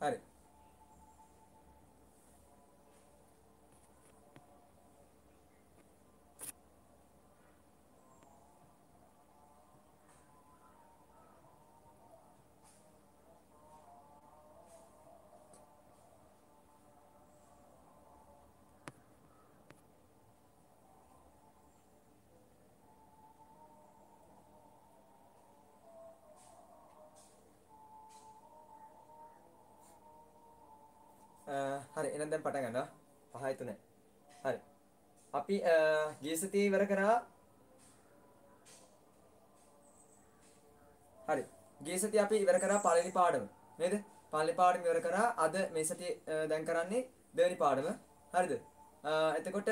හරි. හරි එහෙනම් දැන් පටන් ගන්නවා. 5:03. හරි. අපි ගිය සතියේ ඉවර කරා. හරි. ගිය සතියේ අපි ඉවර කරා පළවෙනි පාඩම. නේද? පළවෙනි පාඩම ඉවර කරා. අද මේ සතියේ දැන් කරන්නේ දෙවෙනි පාඩම. හරිද? එතකොට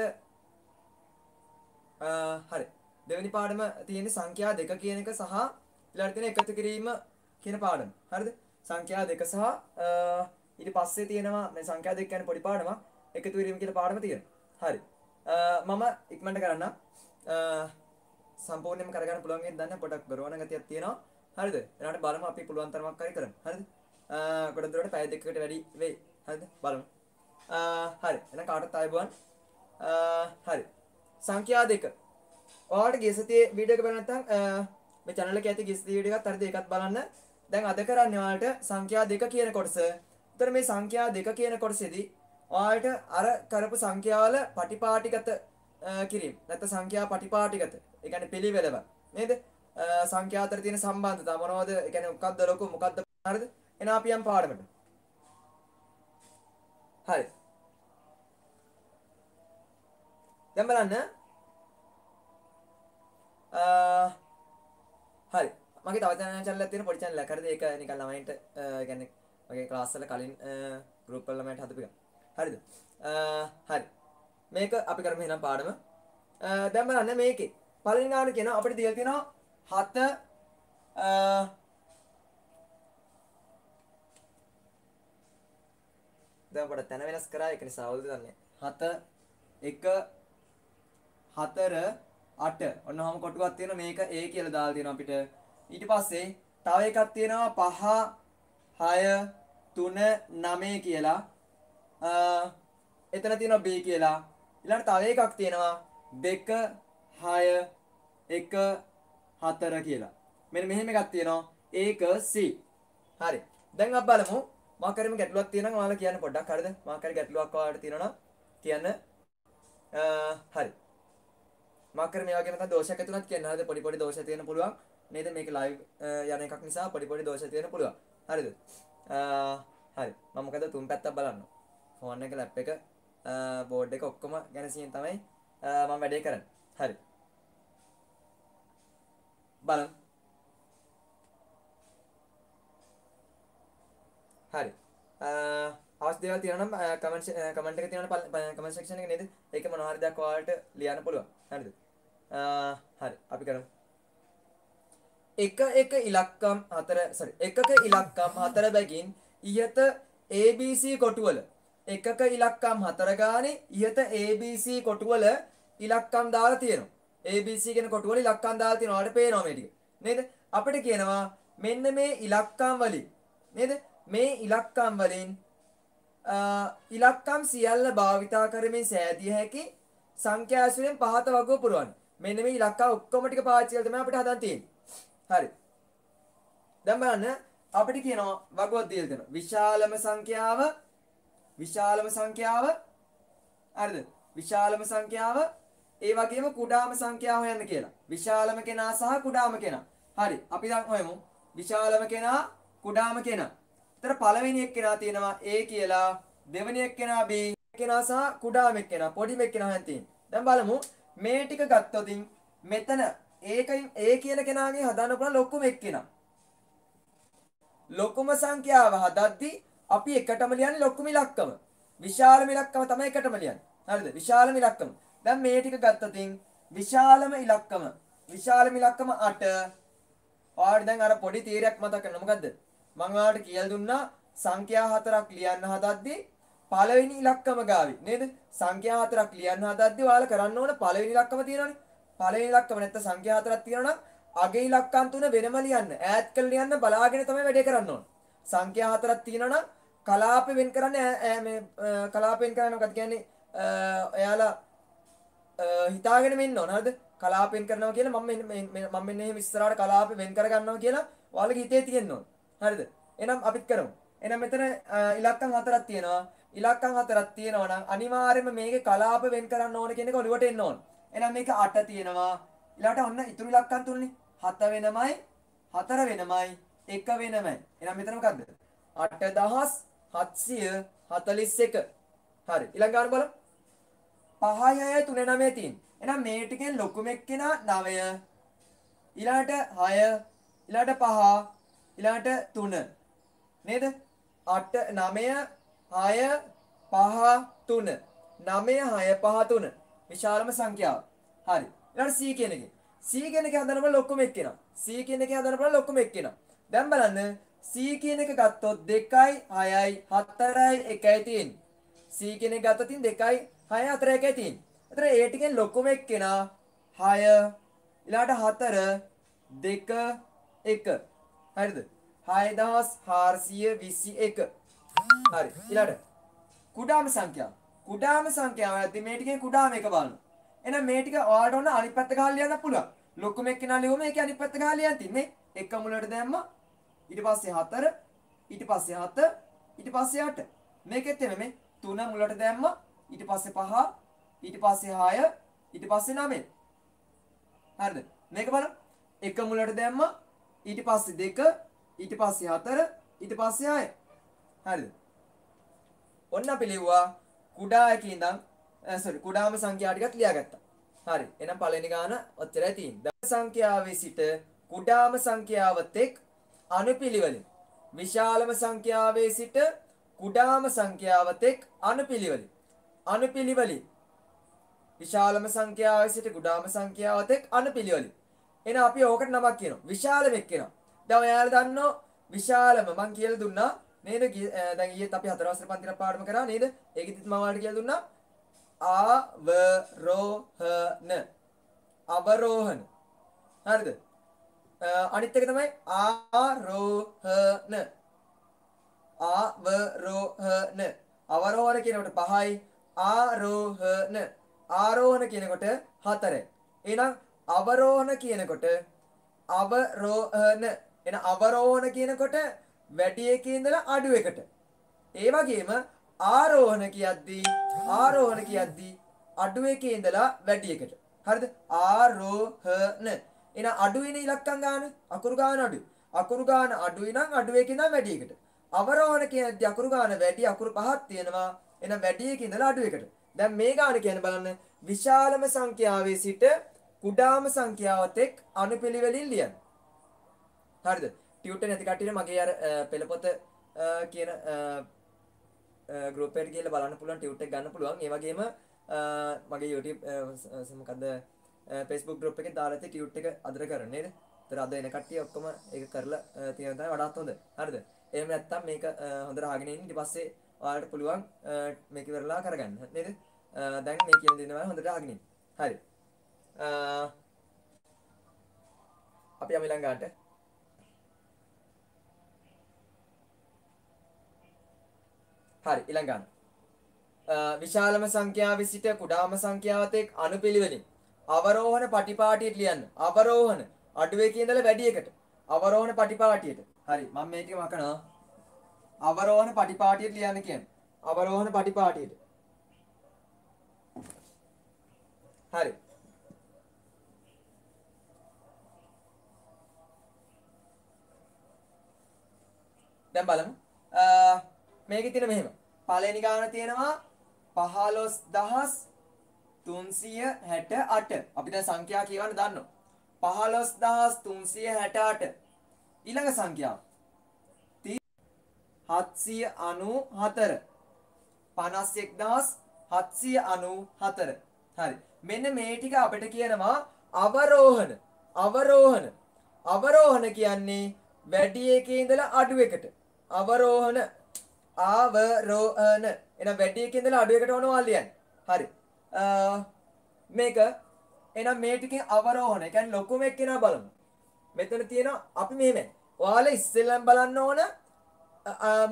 හරි. දෙවෙනි පාඩම තියෙන්නේ සංඛ්‍යා දෙක කියන එක සහ ඊළඟට තියෙන එකතු කිරීම කියන පාඩම. හරිද? සංඛ්‍යා දෙක සහ ඊට පස්සේ තියෙනවා මේ සංඛ්‍යා දෙක කියන්නේ පොඩි පාඩමක්. එකතු කිරීම කියන පාඩම තියෙනවා. හරි. මම ඉක්මනට කරන්න. සම්පූර්ණයෙන්ම කරගන්න පුළුවන් වෙන්නේ දන්නේ පොඩක් ගරවන ගතියක් තියෙනවා. හරිද? ඊළඟට බලමු අපි පුළුවන් තරමක් හරි කරමු. හරිද? කොට දුරට පැය දෙකකට වැඩි වෙයි. හරිද? බලමු. හරි. එහෙනම් කාටත් ආයුබෝවන්. හරි. සංඛ්‍යා දෙක. ඔයාලට ගිය සතියේ වීඩියෝ එක බලන්න නැත්නම් මේ channel එකේ ඇති ගිය සතියේ වීඩියෝ එකත් හරිද ඒකත් බලන්න. දැන් අද කරන්නේ ඔයාලට සංඛ්‍යා දෙක කියන කොටස. උතර මේ සංඛ්‍යා දෙක කියන කොටසේදී ඔයාලට අර කරපු සංඛ්‍යාවල පටිපාටිගත කිරීම. නැත්නම් සංඛ්‍යා පටිපාටිගත. ඒ කියන්නේ පිළිවෙලව. නේද? සංඛ්‍යා අතර තියෙන සම්බන්ධතා මොනවද? ඒ කියන්නේ මොකක්ද ලොකු මොකක්ද හරිද? එහෙනම් අපි යම් පාඩමට. හරි. දැන් බලන්න හරි. මගේ තව channel එකක් තියෙන පොඩි channel එකක්. හරිද? ඒක නිකන් ළමයින්ට ඒ කියන්නේ මගේ ක්ලාස් වල කලින් group වල ළමයින්ට හදපු එක. හරිද? හරි. මේක අපි කරමු එහෙනම් පාඩම. දැන් බලන්න මේකේ පළවෙනි ගාන කියන අපිට දීලා තියෙනවා 7 දැන් අපිට තැන වෙනස් කරා ඒක නිසා අවුල්ද දන්නේ. 7 1 4 8 ඔන්නවම කොටුවක් තියෙනවා මේක A කියලා දාලා තියෙනවා අපිට. ඊට පස්සේ තව එකක් තියෙනවා 5 6 3 9 කියලා. එතන තියෙනවා B කියලා. ඊළඟට තව එකක් තියෙනවා 2 6 1 4 කියලා. මෙන්න මෙහෙම එකක් තියෙනවා. ඒක C. හරි. දැන් අපි බලමු. මා කරෙම ගැටලුවක් තියෙනවා ඔයාලා කියන්න පොඩ්ඩක්. හරිද? මා කරේ ගැටලුවක් ඔයාලට තියෙනවා නම් කියන්න. හරි. මා කරේ මේ වගේම තමයි දෝෂයක් ඇතුණත් කියන්න. හරිද? පොඩි පොඩි දෝෂ තියෙන්න පුළුවන්. නේද? මේක ලයිව් යන එකක් නිසා පොඩි පොඩි දෝෂ තියෙන්න පුළුවන්. හරිද? හරි. මම මොකද තුන් පැත්තක් බලන්න. ෆෝන් එක ලැප් එක බෝඩ් එක ඔක්කොම ගැන සියෙන් තමයි මම වැඩේ කරන්නේ. හරි. බලමු. හරි. අවශ්‍ය දේවල් තියෙනවා නම් කමෙන්ට් එක තියෙනවා කමෙන්ට් සෙක්ෂන් එකේ නේද? ඒක මොනවා හරි දෙයක් ඔයාලට ලියන්න පුළුවන්. හරිද? හරි. අපි කරමු. එකක ඉලක්කම් 4 බැගින් ඉහත ABC කොටුවල එකක ඉලක්කම් 4 ගානේ ඉහත ABC කොටුවල ඉලක්කම් දාලා තියෙනවා. ABC කියන කොටුවල ඉලක්කම් දාලා තියෙනවා. ඔයාලට පේනවා මේ ටික. නේද? අපිට කියනවා මෙන්න මේ ඉලක්කම් වලින් නේද? මේ ඉලක්කම් වලින් ඉලක්කම් සියල්ල භාවිතා කරමින් සෑදිය හැකි සංඛ්‍යා ඇසුරෙන් පහත වගුව පුරවන්න. මෙන්න මේ ඉලක්කම් ඔක්කොම ටික පාවිච්චි කරලා තමයි අපිට හදන්න තියෙන්නේ. හරි. දැන් බලන්න අපිට කියනවා වගුවක් දීලා තියෙනවා. විශාලම සංඛ්‍යාව හරිද? විශාලම සංඛ්‍යාව ඒ වගේම කුඩාම සංඛ්‍යාව හොයන්න කියලා. විශාලම කෙනා සහ කුඩාම කෙනා. හරි. අපි දැන් හොයමු. විශාලම කෙනා කුඩාම කෙනා. ඒතර පළවෙනි එක්කෙනා තියෙනවා A කියලා. දෙවෙනි එක්කෙනා B කෙනා සහ කුඩාම එක්කෙනා පොඩිම එක්කෙනා හොයන්න තියෙනවා. දැන් බලමු මේ ටික ගත්තොතින් මෙතන ඒකෙන් A කියන කෙනාගේ හදන්න පුළුවන් ලොකුම එක්කෙනා. ලොකුම සංඛ්‍යාව හදද්දී අපි එකටම ලියන්නේ ලොකුම ඉලක්කම. විශාලම ඉලක්කම තමයි එකටම ලියන්නේ. හරිද? විශාලම ඉලක්කම. දැන් මේ ටික ගත්තොතින් විශාලම ඉලක්කම 8. ඔයාලට දැන් අර පොඩි තීරයක් මතක කරගන්න. මොකද්ද? මම ඔයාලට කියලා දුන්නා සංඛ්‍යා 4ක් ලියන්න හදද්දී පළවෙනි ඉලක්කම ගාවි නේද? සංඛ්‍යා 4ක් ලියන්න හදද්දී ඔයාලා කරන්න ඕන පළවෙනි ඉලක්කම තියෙනවනේ. පළවෙනි ඉලක්කම නැත්නම් සංඛ්‍යා 4ක් තියෙනවා නම් අගේ ඉලක්කම් තුන වෙනම ලියන්න. ඈඩ් කරලා ලියන්න බලාගෙන තමයි වැඩේ කරන්න ඕන. සංඛ්‍යා 4ක් තියෙනවා නම් කලාප වෙන් කරන්නේ මේ කලාප වෙන් කරන්නේ මොකක්ද කියන්නේ එයාලා හිතාගෙන ඉන්න ඕන හරිද කලාප වෙන් කරනවා කියලා මම මෙන්න එහෙම ඉස්සරහට කලාප වෙන් කර ගන්නවා කියලා ඔයාලගේ හිතේ තියෙන්න ඕන හරිද එහෙනම් අපිත් කරමු එහෙනම් මෙතන ඉලක්කම් හතරක් තියෙනවා ඉලක්කම් හතරක් තියෙනවා නම් අනිවාර්යයෙන්ම මේකේ කලාප වෙන් කරන්න ඕන කියන එක ඔළුවට එන්න ඕන එහෙනම් මේක 8 තියෙනවා ඊළඟට ඔන්න ඉතුරු ඉලක්කම් තුනනේ 7 වෙනමයි 4 වෙනමයි 1 වෙනමයි එහෙනම් මෙතන මොකද්ද 8741 හරි ඊළඟ ගන්න බලමු 5 6 3 9 තියෙන එහෙනම් මේ ටිකෙන් ලොකුම එක්කෙනා 9 ඊළඟට 6 ඊළඟට 5 ඊළඟට 3 නේද 8 9 6 5 3 9 6 5 3 විශාලම සංඛ්‍යාව හරි ඊළඟට C කියන එකේ C කියන එක හදන්න බලන්න ලොකුම එක්කෙනා C කියන එකේ හදන්න බලන්න ලොකුම එක්කෙනා දැන් බලන්න C කියන එක ගත්තොත් 2යි 6යි 4යි 1යි තියෙන්නේ C කියන එක ගත්තොත් 2යි 6යි 4යි 1යි තියෙන්නේ එතන ඒ ටිකෙන් ලොකුම එක්කෙනා 6 ඊළඟට 4 2 1 හරිද 6421 හරි ඊළඟට කුඩාම සංඛ්‍යාව ඇති මේ ටිකෙන් කුඩාම එක බලන්න එහෙනම් මේ ටික ඔයාලට ඕන අනිත් පැත්ත ගහලා ලියන්න පුළුවන් ලොකුම එක්කෙනා ලියුවම ඒකේ අනිත් පැත්ත ගහලා ලියන්න තින්නේ එක මුලට දැම්මා ඊට පස්සේ 4 ඊට පස්සේ 7 ඊට පස්සේ 8 මේකෙත් එමෙ 3 මුලට දැම්මා ඊට පස්සේ 5 ඊට පස්සේ 6 ඊට පස්සේ 9 හරිද මේක බලන්න එක මුලට දැම්මා ඊට පස්සේ 2 ඊට පස්සේ 4 ඊට පස්සේ 6 හරිද ඔන්න අපි ලිව්වා කුඩා එකේ ඉඳන් කුඩාම සංඛ්‍යා ටිකක් ලියාගත්තා හරි එහෙනම් පළවෙනි ගාන ඔච්චරයි තියෙන්නේ දශම සංඛ්‍යාවේ සිට කුඩාම සංඛ්‍යාව තෙක් අනුපිළිවෙලින් විශාලම සංඛ්‍යාවේ සිට කුඩාම සංඛ්‍යාව තෙක් අනුපිළිවෙලින් විශාලම සංඛ්‍යාවේ සිට කුඩාම සංඛ්‍යාව තෙක් අනුපිළිවෙලින් එහෙනම් අපි ඕකට නමක් කියනවා විශාලම එක්කෙනා දැන් ඔයාලා දන්නෝ විශාලම මං කියලා දුන්නා නේද දැන් ඊයේත් අපි 4 වසර පන්තිර පාඩම කරා නේද ඒකෙදිත් මම ඔයාලට කියලා දුන්නා අවරෝහණ හරිද අනිත් එක තමයි ආරෝහණ අවරෝහණ කියනකොට 5යි ආරෝහණ කියනකොට 4යි එහෙනම් අවරෝහණ කියනකොට අවරෝහණ කියනකොට වැඩි එකේ ඉඳලා අඩු එකට ඒ වගේම ආරෝහණ කියද්දී අඩු එකේ ඉඳලා වැඩි එකට හරිද ආරෝහණ එහෙනම් අඩු වෙන ඉලක්කම් ගන්න අකුරු ගන්න අඩුයි නම් අඩු එකේ ඉඳන් වැඩි එකට අවරෝහණ කියද්දී අකුරු ගන්න වැඩි අකුරු පහක් තියෙනවා එහෙනම් වැඩි එකේ ඉඳලා අඩු එකට දැන් මේ ගාන කියන්නේ බලන්න විශාලම සංඛ්‍යාවේ සිට කුඩාම සංඛ්‍යාවත් එක් අනුපිළිවෙලින් ලියන්න හරිද ටියුටර් නැති කට්ටියට මගේ අර පෙළපොත කියන ගෲප් එකට ගිහලා බලන්න පුළුවන් ටියුටර් එක ගන්න පුළුවන් ඒ වගේම මගේ YouTube මොකද්ද Facebook group එකේ දාලා තියෙන ටියුටර් එක අදට කරන්න නේද? ඒතර අද එන කට්ටිය ඔක්කොම ඒක කරලා තියෙන තමයි වඩාත් හොඳ. හරිද? එහෙම නැත්නම් මේක හොඳට අහගෙන ඉන්න ඊට පස්සේ ඔයාලට පුළුවන් මේක ඉවරලා කරගන්න නේද? දැන් මේ කියන දේ තමයි හොඳට අහගෙන ඉන්න. හරි. අපි යමු ඊළඟට. හරි ඊළඟ ගන්න. විශාලම සංඛ්‍යාවේ සිට කුඩාම සංඛ්‍යාවත් එක්ක අනුපිළිවෙලින් අවරෝහණ පටිපාටියට ලියන්න. අවරෝහණ අඩු එකේ ඉඳලා වැඩි එකට. අවරෝහණ පටිපාටියට. හරි මම මේ ටික මකනවා. අවරෝහණ පටිපාටියට ලියන්න කියන්නේ. අවරෝහණ පටිපාටියට. හරි. දැන් බලමු. මේකේ තියෙන මෙහෙම. පළවෙනි ගාන තියෙනවා 15368. අපි දැන් සංඛ්‍යා කියවන්න දන්නවා. 15368. ඊළඟ සංඛ්‍යාව 794. 51794. හරි. මෙන්න මේ ටික අපිට කියනවා අවරෝහණ. අවරෝහණ කියන්නේ වැඩි එකේ ඉඳලා අඩු එකට. අවරෝහණ එහෙනම් වැඩි එකේ ඉඳලා අඩු එකට ඕනවා ලියන්න. හරි. මේක එහෙනම් මේ ටිකෙන් අවරෝහණ. ඒ කියන්නේ ලොකුම එක්කෙනා බලමු. මෙතන තියෙනවා අපි මෙහෙමයි. ඔයාලා ඉස්සෙල්ලම බලන්න ඕන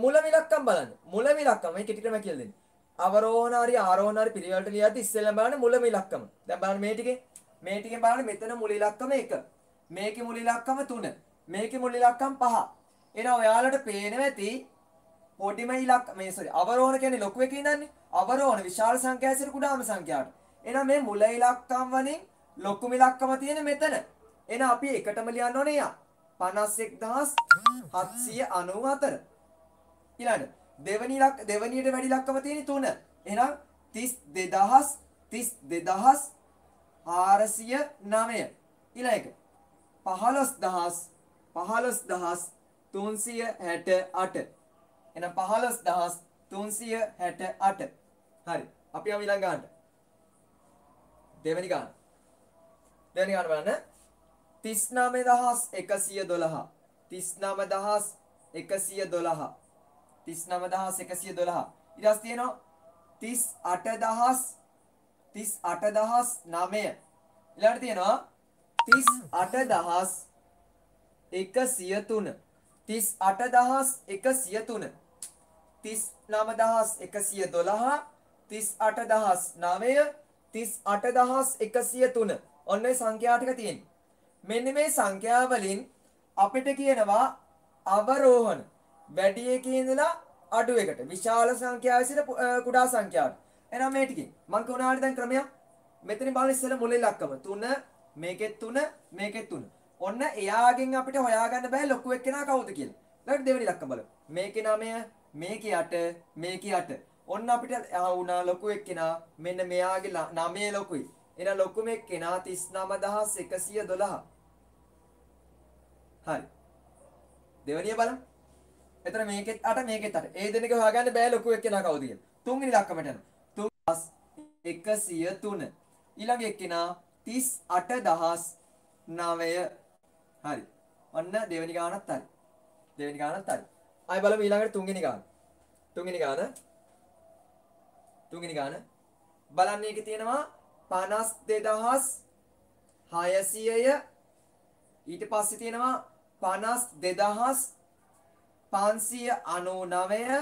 මුලම ඉලක්කම් බලන්න. මුලම ඉලක්කම මේ කෙටි ක්‍රම කියලා දෙන්නේ. අවරෝහණ හරි ආරෝහණ හරි පිළිවෙලට ලියද්දි ඉස්සෙල්ලා බලන්න මුලම ඉලක්කම. දැන් බලන්න මේ ටිකෙන් බලන්න මෙතන මුල ඉලක්කම 1. මේකේ මුල ඉලක්කම 3. මේකේ මුල ඉලක්කම් 5. එහෙනම් ඔයාලට පේනවා ඇති පොඩිම ඉලක්ක මේ අවරෝහණ කියන්නේ ලොකු එකේ ඉඳන්නේ. අවරෝහණ විශාල සංඛ්‍යාවසිර කුඩාම සංඛ්‍යාවට. එහෙනම් මේ මුල ඉලක්කම් වලින් ලොකුම ඉලක්කම තියෙන්නේ මෙතන. එහෙනම් අපි එකටම ලියන්න ඕනේ යා. 51794. ඊළඟ දෙවනියට වැඩි ඉලක්කම තියෙන්නේ 3. එහෙනම් 32409. ඊළඟ එක 15368. එහෙනම් 15368. හරි. අපි යමු ඊළඟ ගන්නට. දෙවෙනි ගන්න. දෙවෙනි ගන්න බලන්න. 39112. 39112. 39112. ඊට පස්සේ තියෙනවා 38009. ඊළඟට තියෙනවා 38103. 38103. 39112. 38009. 38103. ඔන්න ඔය සංඛ්‍යා ටික තියෙන්නේ. මෙන්න මේ සංඛ්‍යා වලින් අපිට කියනවා අවරෝහණ වැඩි එකේ ඉඳලා අඩු එකට විශාල සංඛ්‍යාවේ සිට කුඩා සංඛ්‍යාවට. එහෙනම් මේ ටිකේ මම කියනවා දැන් ක්‍රමයක්. මෙතනින් බලන්න ඉස්සෙල්ලා මුල ඉලක්කම 3 මේකෙත් 3 මේකෙත් 3. ඔන්න එයාගෙන් අපිට හොයාගන්න බෑ ලොකු එක්කෙනා කවුද කියලා. ඊළඟට දෙවෙනි ඉලක්කම බලමු. මේකේ 9 මේකේ 8 මේකේ 8. ඔන්න අපිට වුණා ලොකු එක්කෙනා මෙන්න මෙයාගේ 9 ලොකුයි. එහෙනම් ලොකුම එක්කෙනා 39112. හරි. දෙවෙනිය බලමු. එතන මේකෙත් 8 මේකෙත් 8. ඒ දෙන්නක හොයාගන්න බෑ ලොකු එක්කෙනා කවුද කියලා. තුන්වෙනි ඉලක්කමට යනවා. 3103. ඊළඟ එක්කෙනා 38009. හරි. ඔන්න දෙවෙනි ගානත් හරි. දෙවෙනි ගානත් හරි. ආයි බලමු ඊළඟට තුන්වෙනි ගාන. තුන්වෙනි ගාන බලන්න ඒකේ තියෙනවා 52600. ඊට පස්සේ තියෙනවා 52599.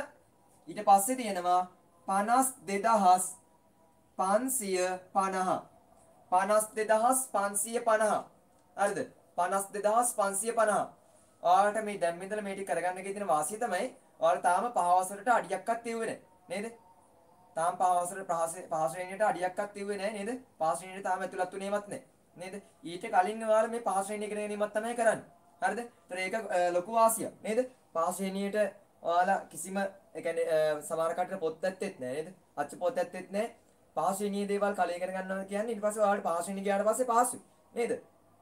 ඊට පස්සේ තියෙනවා 52550. 52550. හරිද? 52550. ඔයාලට මේ දැන් මෙතන මේ ටික කරගන්න එකේ තියෙන වාසිය තමයි ඔයාලා තාම පහවසරට අඩියක්වත් තියුවේ නැහැ නේද? තාම පහවසරට පහ ශ්‍රේණියට අඩියක්වත් තියුවේ නැහැ නේද? පහ ශ්‍රේණියට තාම ඇතුළත් වුණේවත් නැහැ නේද? ඊට කලින් ඔයාලා මේ පහ ශ්‍රේණිය ඉගෙන ගැනීමක් තමයි කරන්නේ. හරිද? ඒතර ඒක ලොකු වාසියක් නේද? පහ ශ්‍රේණියට ඔයාලා කිසිම ඒ කියන්නේ සමහර කටට පොත් ඇත්තෙත් නැහැ නේද? අච්චු පොත් ඇත්තෙත් නැහැ. පහ ශ්‍රේණියේ දේවල් කලින් ඉගෙන ගන්නවා කියන්නේ ඊට පස්සේ ඔයාලට පහ ශ්‍රේණිය ගියාට පස්සේ පහසුයි නේද?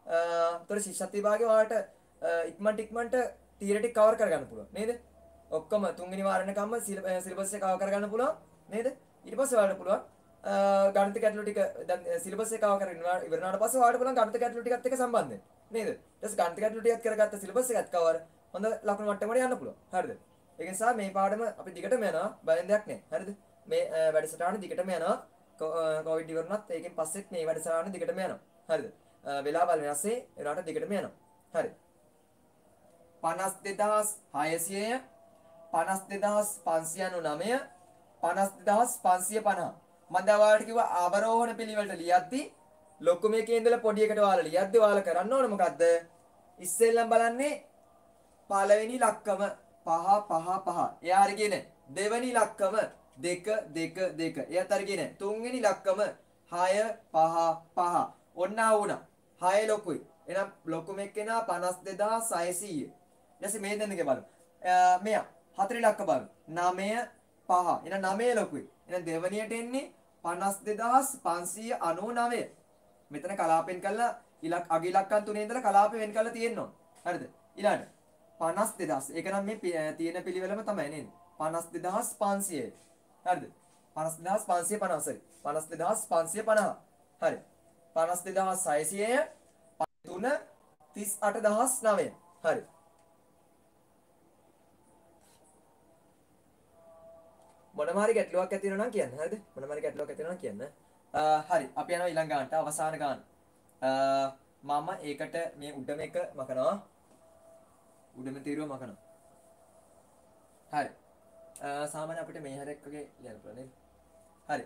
ඒතර ශිෂ්‍යත්ව විභාගේ ඔයාලට ඉක්මනට තියරිටික් කවර් කරගන්න පුළුවන් නේද? ඔක්කොම තුන්වෙනි වාරණකම්ම සිලබස් එක කවර් කරගන්න පුළුවන් නේද? ඊට පස්සේ ඔයාලට පුළුවන් ගණිත ගැටලු ටික දැන් සිලබස් එක කවර් කරගෙන ඉවරනාට පස්සේ ඔයාලට පුළුවන් ගණිත ගැටලු ටිකත් එක්ක සම්බන්ධ වෙන්න නේද? ඊට පස්සේ ගණිත ගැටලු ටිකත් කරගත්ත සිලබස් එකත් කවර් හොඳ ලකුණු මට්ටමකට යන්න පුළුවන්. හරිද? ඒක නිසා මේ පාඩම අපි දිගටම යනවා බලෙන් දෙයක් නැහැ. හරිද? මේ වැඩසටහන දිගටම යනවා. කොවිඩ් ඉවරනත් ඒකෙන් පස්සෙත් මේ වැඩසටහන දිගටම යනවා. හරිද? වෙලාවල් වෙනස්සේ ඒනට දිගටම යනවා. හරි. 52600. 52599. 52550. මම දැන් ඔයාලට කිව්වා අවරෝහණ පිළිවෙලට ලියද්දි ලොකු මේකේ ඉඳලා පොඩි එකට ඔයාලා ලියද්දි ඔයාලා කරන්න ඕනේ මොකද්ද? ඉස්සෙල්ලම බලන්නේ පළවෙනි ඉලක්කම 555. එයා හරි කියන්නේ. දෙවෙනි ඉලක්කම 222. එයාත් හරි කියන්නේ. තුන්වෙනි ඉලක්කම 655. ඔන්න ආවුණා. 6 ලොකුයි. එහෙනම් ලොකු මේකේනා 52600. ඊටසේ මේ දෙන්නගේ බලමු. මෙයා හතර ඉලක්ක බලමු. 9 5. එහෙනම් 9 ලොකුයි. එහෙනම් දෙවණියට එන්නේ 52599. මෙතන කලාපෙන් කළා අග ඉලක්කම් තුනේ ඉඳලා කලාප වෙන් කරලා තියෙන්න ඕන. හරිද? ඊළඟ 52000. ඒක නම් මේ තියෙන පිළිවෙලම තමයි නේද? 52500. හරිද? 52550. sorry. 52550. හරි. 52600 3 38009. හරි. මොනම හරි ගැටලුවක් ඇති වෙනවා නම් කියන්න. හරිද? මොනම හරි ගැටලුවක් ඇති වෙනවා නම් කියන්න. හරි. අපි යනවා ඊළඟ ගානට අවසාන ගාන. මම ඒකට මේ උඩම එක මකනවා. උඩම තීරුව මකනවා. හරි. සාමාන්‍ය අපිට මේ හැරෙක් වගේ ලියන්න පුළුවන් නේද? හරි.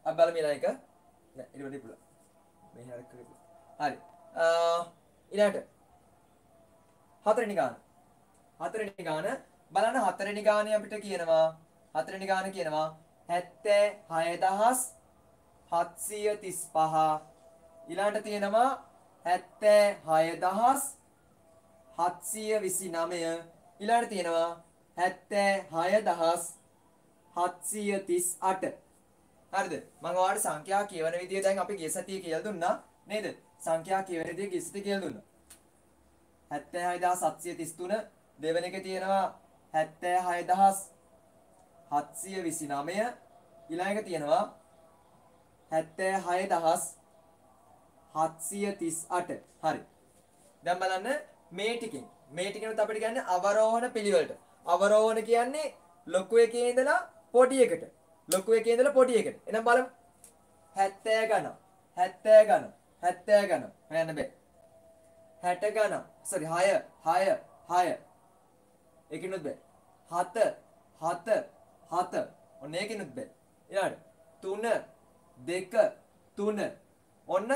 අපි බලමු ඊළඟ එක. නෑ ඊට වඩා පුළුවන්. මේ හැරෙක් වගේ පුළුවන්. හරි. ඊළඟට හතරවෙනි ගාන. හතරවෙනි ගාන බලන්න හතරවෙනි ගානේ අපිට කියනවා හතරවෙනි ගාන කියනවා 76735 ඊළඟට තියෙනවා 76729 ඊළඟට තියෙනවා 76738 හරිද මම ඔයාලට සංඛ්‍යා කියවන විදිය දැන් අපි ගිය සතියේ කියලා දුන්නා නේද සංඛ්‍යා කියවන විදිය ගිය සතියේ කියලා දුන්නා 76733 දෙවෙනි එකේ තියෙනවා 76729 ඊළඟ එක තියෙනවා 76738 හරි දැන් බලන්න මේ ටිකෙන් අපිට කියන්නේ අවරෝහණ පිළිවෙලට අවරෝහණ කියන්නේ ලොකු එකේ ඉඳලා පොඩි එකට ලොකු එකේ ඉඳලා පොඩි එකට එහෙනම් බලමු 70 ගණන් 70 ගණන් 70 ගණන් හොයන්න බෑ 60 ගණන් sorry 6 ඒකිනුත් බෑ 7 ඔන්න ඒකිනුත් බෑ ඊළඟට 3 ඔන්න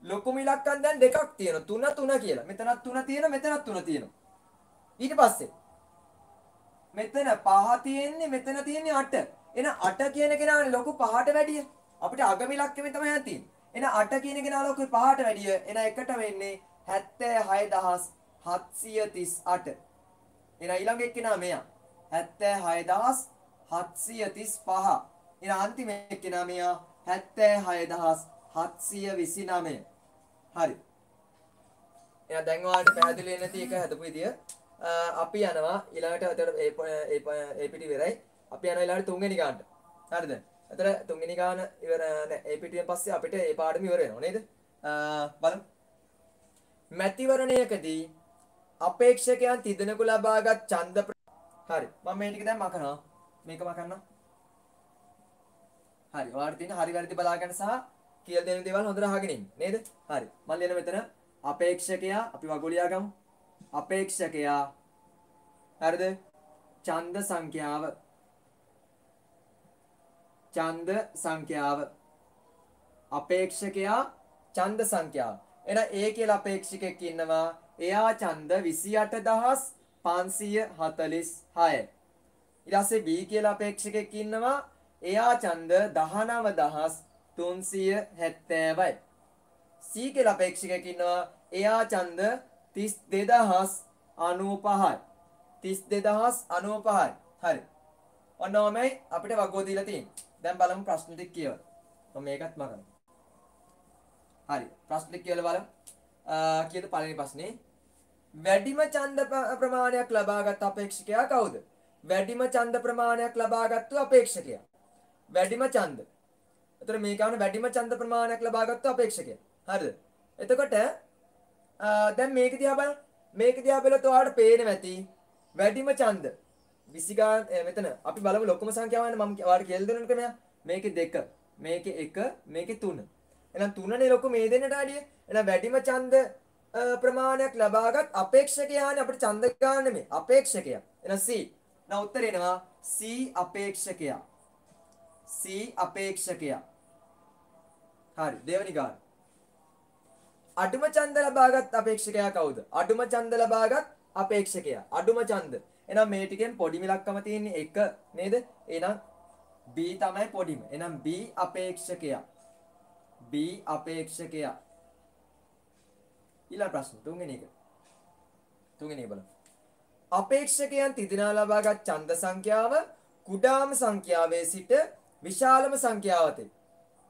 ලොකුම ඉලක්කම් දැන් දෙකක් තියෙනවා 3 කියලා මෙතනත් 3 තියෙනවා මෙතනත් 3 තියෙනවා ඊට පස්සේ මෙතන 5 තියෙන්නේ මෙතන තියෙන්නේ 8 එහෙනම් 8 කියන කෙනානේ ලොකු 5ට වැඩිය අපිට අගම ඉලක්කෙම තමයි තියෙන්නේ එහෙනම් 8 කියන කෙනා ලොකු 5ට වැඩිය එහෙනම් එකට වෙන්නේ 76738 එහෙනම් ඊළඟ එක්කෙනා මෙයා 76735 එහෙනම් අන්තිම එක්කෙනා මෙයා 76729 හරි එහෙනම් දැන් ඔයාලට පැහැදිලි වෙන්නේ නැති එක හදපු විදිය අපි යනවා ඊළඟට අතට ඒ පිටි ඉවරයි අපි යනවා ඊළඟට තුන්වෙනි ගානට හරිද අතට තුන්වෙනි ගාන ඉවර නෑ ඒ පිටියෙන් පස්සේ අපිට ඒ පාඩම ඉවර වෙනවා නේද බලමු මැතිවරණයකදී අපේක්ෂකයන් තිදෙනෙකු ලබාගත් ඡන්ද හරි මම මේ ටික දැන් මකනවා මේක මකන්නම් හරි ඔයාලට තියෙන හරි වැරදි බලා ගන්න සහ කියලා දෙන දේවල් හොඳට අහගෙන ඉන්න නේද හරි මම ලියන මෙතන අපේක්ෂකයා අපි වගොලියා ගමු අපේක්ෂකයා හරිද ඡන්ද සංඛ්‍යාව අපේක්ෂකයා ඡන්ද සංඛ්‍යාව එහෙනම් A කියලා අපේක්ෂකෙක් ඉන්නවා එයා ඡන්ද 28546 ඊට පස්සේ B කියලා අපේක්ෂකෙක් ඉන්නවා එයා ඡන්ද 19370යි C කියලා අපේක්ෂකෙක් ඉන්නවා එයා ඡන්ද 32095යි හරි ඔන්න ඔමයි අපිට වගෝ දීලා තියෙන්නේ දැන් බලමු ප්‍රශ්න ටික කියවලා මම මේකත් මගනවා හරි ප්‍රශ්න ටික කියලා බලමු කීයද පළවෙනි ප්‍රශ්නේ වැඩිම ඡන්ද ප්‍රමාණයක් ලබාගත් අපේක්ෂකයා කවුද වැඩිම ඡන්ද ප්‍රමාණයක් ලබාගත්තු අපේක්ෂකයා වැඩිම ඡන්ද එතකොට මේ ගාන වැඩිම ඡන්ද ප්‍රමාණයක් ලබාගත්තු අපේක්ෂකයා හරිද එතකොට දැන් මේක දිහා බලන්න මේක දිහා බලද්දී ඔයාලට පේනවා ඇති වැඩිම ඡන්ද 20 ගාන මෙතන අපි බලමු ලොකුම සංඛ්‍යාව මම ඔයාලට කියලා දෙන්න ක්‍රමය මේකේ 2 මේකේ 1 මේකේ 3 එහෙනම් 3නේ ලොකු මේ දෙන්නට වැඩිය එහෙනම් වැඩිම ඡන්ද ප්‍රමාණයක් ලබාගත් අපේක්ෂකයානේ අපිට ඡන්ද ගන්න නෙමෙයි අපේක්ෂකයා එහෙනම් C now උත්තර එනවා C අපේක්ෂකයා හරි දෙවෙනි ගාන අඩුම ඡන්ද ලබාගත් අපේක්ෂකයා කවුද අඩුම ඡන්ද ලබාගත් අපේක්ෂකයා අඩුම ඡන්ද එහෙනම් මේ ටිකෙන් පොඩිම ඉලක්කම තියෙන්නේ 1 නේද එහෙනම් B තමයි පොඩිම එහෙනම් B අපේක්ෂකයා ඊළඟ ප්‍රශ්න තුන්වෙනි එක බලමු අපේක්ෂකයන් තිදෙනා ලබාගත් ඡන්ද සංඛ්‍යාව කුඩාම සංඛ්‍යාවේ සිට විශාලම සංඛ්‍යාවට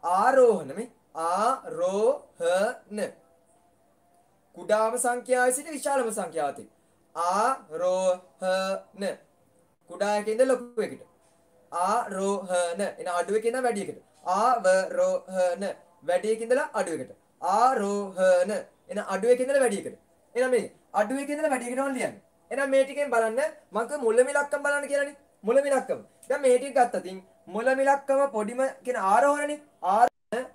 ආරෝහණ කුඩාම සංඛ්‍යාවේ සිට විශාලම සංඛ්‍යාවට ආරෝහණ කුඩා එකේ ඉඳලා ලොකු එකට ආරෝහණ එන අඩු එකේ ඉඳලා වැඩි එකට ආවරෝහණ වැඩි එකේ ඉඳලා අඩු එකට ආරෝහණ එන අඩු එකේ ඉඳලා වැඩි එකට එහෙනම් මේ අඩු එකේ ඉඳලා වැඩි එකට ඕන ලියන්නේ එහෙනම් මේ ටිකෙන් බලන්න මම මුල මිලක්කම් බලන්න කියලානේ මුල මිලක්කම දැන් මේ ටික ගත්තතින් මුල මිලක්කම පොඩිම කියන ආරෝහණනේ ආරෝහණ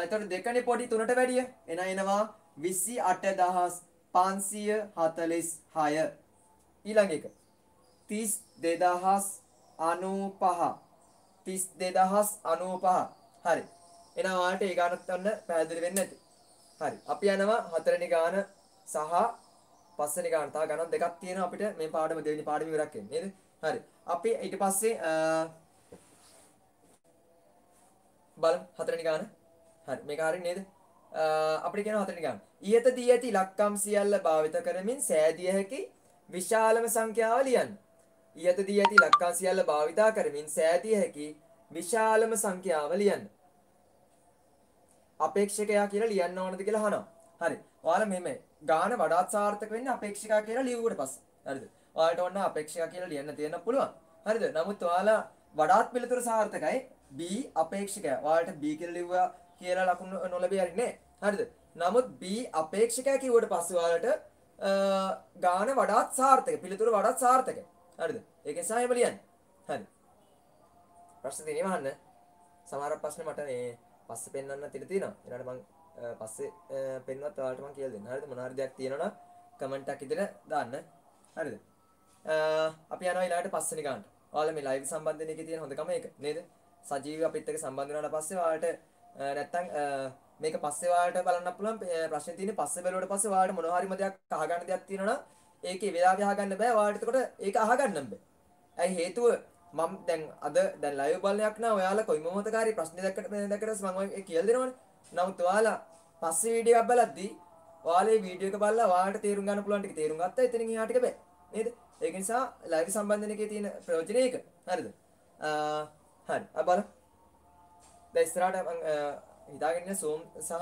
එතකොට දෙකනේ පොඩි 3ට වැඩිය එන එනවා 28546 ඊළඟ එක 32,095 32,095 හරි එහෙනම් ඔයාලට ඒ ගානත් ඔන්න පැහැදිලි වෙන්නේ නැති හරි අපි යනවා හතරවෙනි ගාන සහ පස්වෙනි ගාන තව ගණන් දෙකක් තියෙනවා අපිට මේ පාඩම දෙවෙනි පාඩම ඉවරක් වෙන්නේ නේද හරි අපි ඊට පස්සේ බලමු හතරවෙනි ගාන හරි මේක හරිය නේද අපිට කියන හතරවෙනි ගාන ඊයත දී ඇති ඉලක්කම් සියල්ල භාවිත කරමින් සෑදිය හැකි විශාලම සංඛ්‍යාව ලියන්න ඊයත දී ඇති ඉලක්කම් සියල්ල භාවිත කරමින් සෑදිය හැකි විශාලම සංඛ්‍යාව ලියන්න අපේක්ෂකයා කියලා ලියන්න ඕනද කියලා අහනවා හරි ඔයාලා මෙහෙම ගාන වඩාත් සාර්ථක වෙන්නේ අපේක්ෂකයා කියලා ලියුවට පස්සේ හරිද ඔයාලට ඕන අපේක්ෂකයා කියලා ලියන්න තියෙන්න පුළුවන් හරිද නමුත් ඔයාලා වඩාත් පිළිතුර සාර්ථකයි B අපේක්ෂකයා ඔයාලට B කියලා ලිව්වා කියලා ලකුණු නොලැබී හරිනේ හරිද නමුත් B අපේක්ෂකයා කිව්වට පස්සේ ඔයාලට ගාන වඩාත් සාර්ථක පිළිතුර වඩාත් සාර්ථකයි හරිද ඒක නිසා එහෙම ලියන්න හරි ප්‍රශ්න තියෙනවා අහන්න සමහර ප්‍රශ්න මට මේ පස්සේ පෙන්වන්න තියෙනවා ඊළඟට මම පස්සේ පෙන්වත් ඔයාලට මම කියලා දෙන්න හරිද මොන හරි දෙයක් තියෙනවා නම් කමෙන්ට් එකක් ඉදිරියට දාන්න හරිද අපි යනවා ඊළඟට පස්වෙනි ගානට ඔයාලා මේ ලයිව් සම්බන්ධන එකේ තියෙන හොඳකම ඒක නේද සජීවී අපිත් එක්ක සම්බන්ධ වුණාට පස්සේ ඔයාලට නැත්තම් මේක පස්සේ ඔයාලට බලන්න පුළුවන් ප්‍රශ්නේ තියෙන්නේ පස්සේ බැලුවට පස්සේ ඔයාලට මොන හරිම දෙයක් අහගන්න දෙයක් තියෙනවා නම් ඒකේ වෙලාවෙ අහගන්න බෑ ඔයාලට එතකොට ඒක අහගන්න බෑ ඇයි හේතුව මම දැන් ලයිව් බලනයක් නා ඔයාලා කොයි මොහොතක හරි ප්‍රශ්න දැක්කට මම ඒක කියලා දෙනවනේ නමුත් ඔයාලා පස්සේ වීඩියෝ එකක් බලද්දී ඔයාලා මේ වීඩියෝ එක බලලා ඔයාලට තේරුම් ගන්න පුළුවන් ටික තේරුම් ගත්තා එතනින් එහාට ටික බෑ නේද ඒක නිසා ලයිව් සම්බන්ධන එකේ තියෙන ප්‍රයෝජනය ඒක හරිද හරි බලන්න දැන් ඉස්සරහට මම හිතාගෙන ඉන්නේ Zoom සහ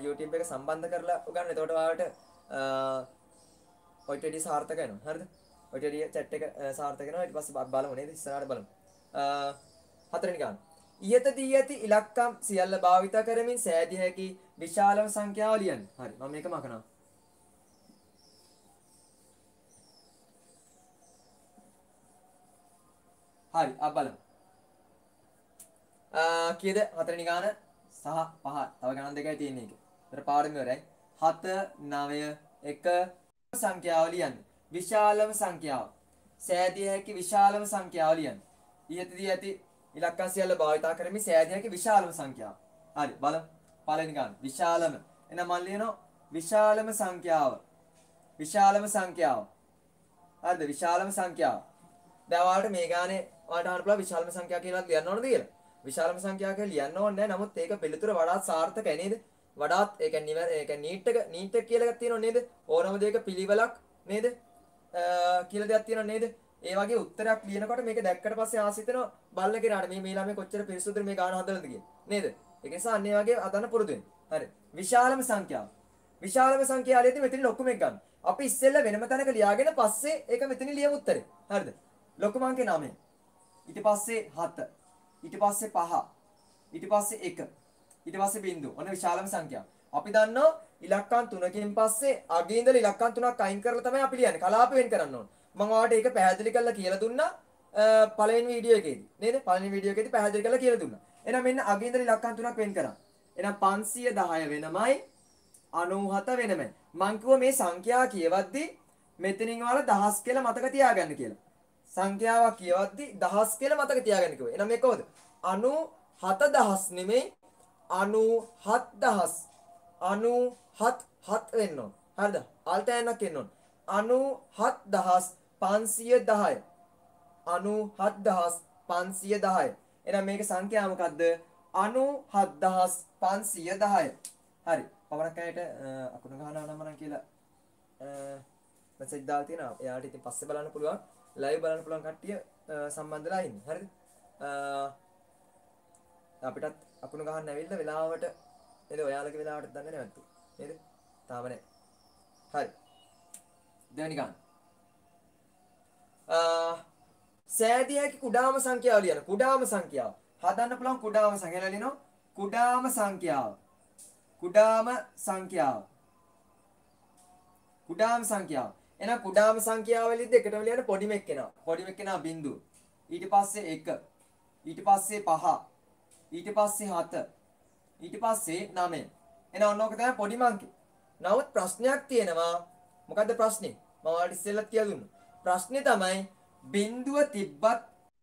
YouTube එක සම්බන්ධ කරලා උගන්න එතකොට ඔයාලට ඔයිට වැඩි සාර්ථක වෙනවා හරිද ඔයිට වැඩි chat එක සාර්ථක වෙනවා ඊට පස්සේ බලමු නේද ඉස්සරහට බලමු හතරවෙනි ගාන ඊයත දී ඇති ඉලක්කම් සියල්ල භාවිත කරමින් සෑදිය හැකි විශාලම සංඛ්‍යාව ලියන්න හරි මම මේක මකනවා හරි බලමු කීයද හතරවෙනි ගාන සහ 5 තව ගණන් දෙකයි තියෙන්නේ ඒකේ. ඒතර පාඩම ඉවරයි. 7 9 1 සංඛ්‍යාව ලියන්න. විශාලම සංඛ්‍යාව. සෑදිය හැකි විශාලම සංඛ්‍යාව ලියන්න. ඊයතදී ඇති ඉලක්කම් සියල්ල භාවිත කරමින් සෑදිය හැකි විශාලම සංඛ්‍යාව. හරි බලමු. පළවෙනි ගාන විශාලම. එහෙනම් මම ලියනවා විශාලම සංඛ්‍යාව. විශාලම සංඛ්‍යාව. හරිද? විශාලම සංඛ්‍යාව. දැන් ඔයාලට මේ ගානේ ඔයාලට අහන්න පුළුවන් විශාලම සංඛ්‍යාව කියලා ලියන්න ඕනද කියලා. විශාලම සංඛ්‍යාව කියලා ලියන්න ඕනේ නැහැ. නමුත් ඒක පිළිතුර වඩාත් සාර්ථකයි නේද? වඩාත් ඒ කියන්නේ නීට් එක කියලා එකක් තියෙනව නේද? ඕනම දෙයක පිළිවෙලක් නේද? කියලා දෙයක් තියෙනව නේද? ඒ වගේ උත්තරයක් ලියනකොට මේක දැක්කට පස්සේ ආසිතනවා බලන කෙනාට මේ ළමයි කොච්චර පිරිසුදුද මේ ගාන හදලාද කියලා. නේද? ඒක නිසා අන්න ඒ වගේ හදන්න පුරුදු වෙන්න. හරි. විශාලම සංඛ්‍යාව. විශාලම සංඛ්‍යාවලදී මෙතන ලොකුම එක ගන්න. අපි ඉස්සෙල්ලා වෙනම තැනක ලියාගෙන පස්සේ ඒක මෙතන ලියමු උත්තරේ. හරිද? ලොකුම අංකේ 9. ඊට පස්සේ 7. ඊට පස්සේ 5 ඊට පස්සේ 1 ඊට පස්සේ බිංදුව ඔන්න විශාලම සංඛ්‍යාව අපි දන්නවා ඉලක්කම් 3කින් පස්සේ අගින් ඉඳලා ඉලක්කම් 3ක් අයින් කරලා තමයි අපි ලියන්නේ කලාප වෙන් කරන්න ඕන මම ඔයාලට ඒක පැහැදිලි කරලා කියලා දුන්නා පළවෙනි වීඩියෝ එකේදී නේද පළවෙනි වීඩියෝ එකේදී පැහැදිලි කරලා කියලා දුන්නා එහෙනම් මෙන්න අගින් ඉඳලා ඉලක්කම් 3ක් වෙන් කරා එහෙනම් 510 වෙනමයි 97 වෙනමයි මං කිව්වා මේ සංඛ්‍යාව කියවද්දි මෙතනින් ඔයාලා දහස් කියලා මතක තියාගන්න කියලා සංඛ්‍යාවක් කියවද්දි දහස් කියලා මතක තියාගන්න කිව්වා. එහෙනම් මේක කොහොමද? 97000 නෙමෙයි 97000 977 වෙන්න ඕන. හරිද? අල්ටයනක් එන්න ඕන. 97510 97510 එහෙනම් මේක සංඛ්‍යාව මොකද්ද? 97510 හරි. පවරක් අයට අකුණු ගහනවා නම් මම කියලා මෙසේජ් දාලා තියෙනවා. එයාට ඉතින් පස්සේ බලන්න පුළුවන්. ලයිව් බලන්න පුළුවන් කට්ටිය සම්බන්ධලා ඉන්නේ. හරිද? අපිටත් අකුණු ගහන්න ඇවිල්ලා වෙලාවට නේද? ඔයාලගේ වෙලාවට දන්නේ නැවතු. නේද? තාම නැහැ. හරි. දෙවෙනි ගන්න. සෑදිය හැකි කුඩාම සංඛ්‍යාව ලියන. කුඩාම සංඛ්‍යාව. හදන්න පුළුවන් කුඩාම සංඛ්‍යාව ලියනවා. කුඩාම සංඛ්‍යාව. කුඩාම සංඛ්‍යාව. කුඩාම සංඛ්‍යාව. එහෙනම් කුඩාම සංඛ්‍යාවලදී එකටම ලියන්න පොඩිම එක්කෙනා. පොඩිම එක්කෙනා බිංදුව. ඊට පස්සේ 1. ඊට පස්සේ 5. ඊට පස්සේ 7. ඊට පස්සේ 9. එහෙනම් ඔන්න ඔක තමයි පොඩිම අංකේ. නමුත් ප්‍රශ්නයක් තියෙනවා. මොකද්ද ප්‍රශ්නේ? මම ඔයාලට ඉස්සෙල්ලත් කියලා දුන්නා. ප්‍රශ්නේ තමයි බිඳුව තිබ්බත්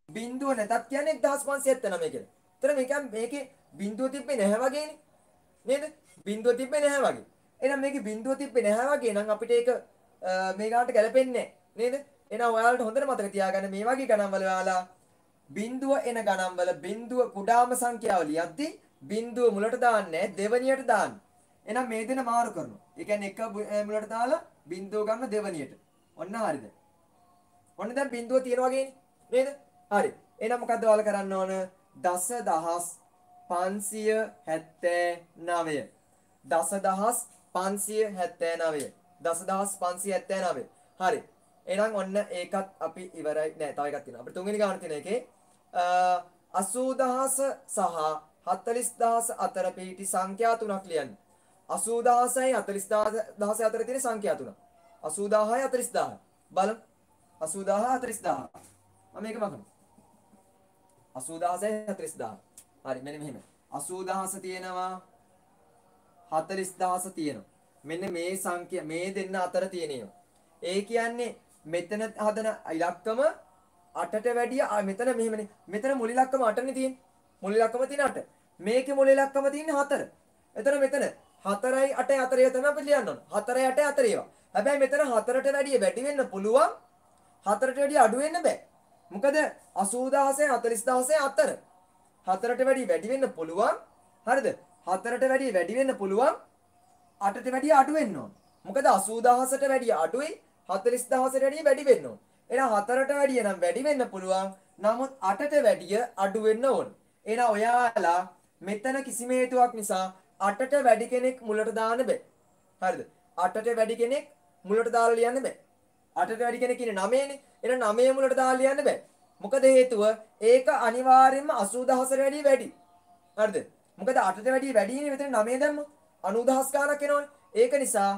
බිඳුව නැතත් කියන්නේ 1579 කියලා. ඒතර මේකේ බිඳුව තිබ්බේ නැහැ වගේනේ. නේද? බිඳුව තිබ්බේ නැහැ වගේ. එහෙනම් මේකේ බිඳුව තිබ්බේ නැහැ වගේ නම් අපිට ඒක මේ ගානට ගැලපෙන්නේ නැහැ. නේද? එහෙනම් ඔයාලට හොඳට මතක තියාගන්න මේ වගේ ගණන් වල ඔයාලා බිඳුව එන ගණන් වල බිඳුව කුඩාම සංඛ්‍යාව ලියද්දි බිඳුව මුලට දාන්නේ දෙවනියට දාන්න. එහෙනම් මේ දෙන මාරු කරනවා. ඒ කියන්නේ එක මුලට දාලා බිඳුව ගන්න දෙවනියට. ඔන්න හරිද? ඔන්න දැන් බිඳුව තියෙන වගේනේ. නේද? හරි. එහෙනම් මොකද්ද ඔයාලා කරන්න ඕන? 10579. 10579. 10579. හරි. එහෙනම් ඔන්න ඒකත් අපි ඉවරයි. නෑ තව එකක් තියෙනවා. අපිට තුන්වෙනි ගාන තියෙන එකේ 80000 සහ 40000 අතර පිහිටි සංඛ්‍යා තුනක් ලියන්න. 80000යි 40000 අතර තියෙන සංඛ්‍යා තුනක්. 80000යි 40000. බලමු. 80000 40000. මම මේක මකනවා. 80000යි 40000. හරි මෙන්න මෙහෙම. 80000 තියෙනවා 40000 තියෙනවා. මෙන්න මේ සංඛ්‍යා මේ දෙන්න අතර තියෙනවා. ඒ කියන්නේ මෙතන හදන ඉලක්කම 8ට වැඩිය මෙතන මෙහෙමනේ. මෙතන මුල් ඉලක්කම 8නේ තියෙන්නේ. මුල් ඉලක්කම තියෙන 8. මේකේ මුල් ඉලක්කම තියෙන්නේ 4. එතන මෙතන 4යි 8යි අතරේ තමයි අපි ලියන්න ඕන. 4යි 8යි අතරේ ඒවා. හැබැයි මෙතන 4ට වැඩිය වැඩි වෙන්න පුළුවන්. 4ට වැඩිය අඩු වෙන්න බෑ. මොකද 80000යි 40000යි අතර. 4ට වැඩිය වැඩි වෙන්න පුළුවන්. හරිද? 4ට වැඩිය වැඩි වෙන්න පුළුවන්. 8ට වැඩිය අඩු වෙන්න ඕන. මොකද 80000ට වැඩිය අඩුයි 40000ට වැඩිය වැඩි වෙන්න ඕන. එහෙනම් 4ට වැඩිය නම් වැඩි වෙන්න පුළුවන්. නමුත් 8ට වැඩිය අඩු වෙන්න ඕන. එහෙනම් ඔයාලා මෙතන කිසිම හේතුවක් නිසා 8ට වැඩි කෙනෙක් මුලට දාන්න බෑ. හරිද? 8ට වැඩි කෙනෙක් මුලට දාලා ලියන්න බෑ. 8ට වැඩි කෙනෙක් ඉන්නේ 9නේ. එහෙනම් 9 මුලට දාලා ලියන්න බෑ. මොකද හේතුව ඒක අනිවාර්යයෙන්ම 80000ට වැඩිය වැඩි. හරිද? මොකද 8ට වැඩිය වැඩිනේ මෙතන 9 දැම්මොත් 90000 ගාණක් එනවනේ. ඒක නිසා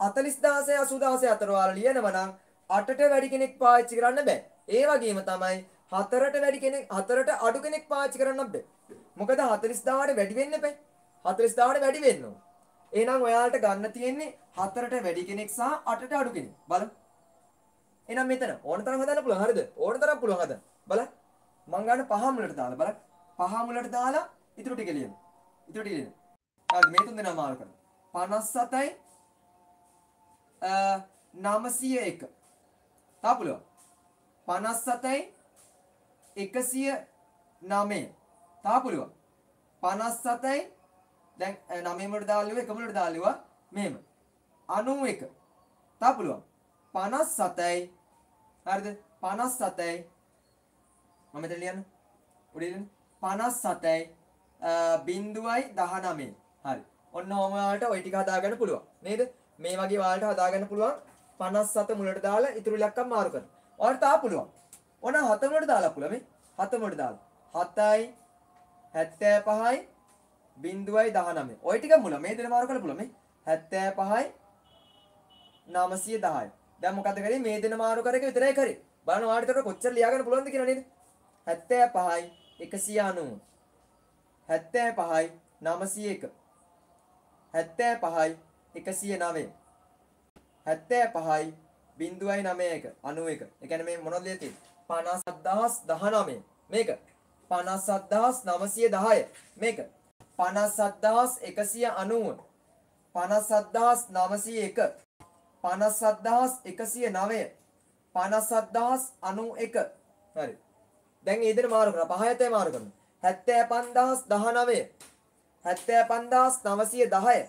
40000යි 80000යි අතර ඔයාලා ලියනවා නම් 8ට වැඩි කෙනෙක් පාවිච්චි කරන්න බෑ. ඒ වගේම තමයි 4ට වැඩි කෙනෙක් 4ට අඩු කෙනෙක් පාවිච්චි කරන්න බෑ. මොකද 40000ට වැඩි වෙන්න බෑ. 40000ට වැඩි වෙන්න ඕන. එහෙනම් ඔයාලට ගන්න තියෙන්නේ 4ට වැඩි කෙනෙක් සහ 8ට අඩු කෙනෙක්. බලන්න. එහෙනම් මෙතන ඕන තරම් හදන්න පුළුවන්. හරිද? ඕන තරම් පුළුවන් හදන්න. බලන්න. මං ගන්න 5 මුලට දාලා බලන්න. 5 මුලට දාලා ඉතුරු ටික ලියන්න. ඉතුරු ටික ලියන්න. හරිද? මේ තුන් දෙනා මාරු කරන්න. 57යි 901. තා පුළුවන්. 57යි 109. තා පුළුවන්. 57යි දැන් 9 මුලට දාලා ලියුවා 1 මුලට දාලා ලියුවා මෙහෙම. 91. තා පුළුවන්. 57යි හරිද? 57යි මම මෙතන ලියන්න. උඩින් 57යි බිඳුවයි 19. හරි. ඔන්න ඔහම වලට ওই ටික හදාගන්න පුළුවන්. නේද? මේ වගේ වලට හදාගන්න පුළුවන්. 57 මුලට දාලා ඉතුරු ඉලක්කම් මාරු කරන්න. ඔයාලට තා පුළුවන්. ඕන 7 මුලට දාලා පුළුවන් මේ. 7 මුලට දාලා. 7යි 75යි බිඳුවයි 19. ওই ටික මුල මේ දෙන මාරු කරලා පුළුවන් මේ. 75යි 910යි. දැන් මොකද කරේ මේ දෙන මාරු කර එක විතරයි කරේ. බලන්න ඔයාලට ඒකට කොච්චර ලියා ගන්න පුළුවන්ද කියලා නේද? 75යි 190. 75යි 901. 75යි 109. 75යි බිඳුවයි 91 91. ඒ කියන්නේ මේ මොනවද ලියලා තියෙන්නේ? 57019. මේක 57910. මේක 57190. 57901. 57109. 57091. හරි. දැන් මේ දෙන මාරු කරලා 5 යතේ මාරු කරනවා. 75019. 75910.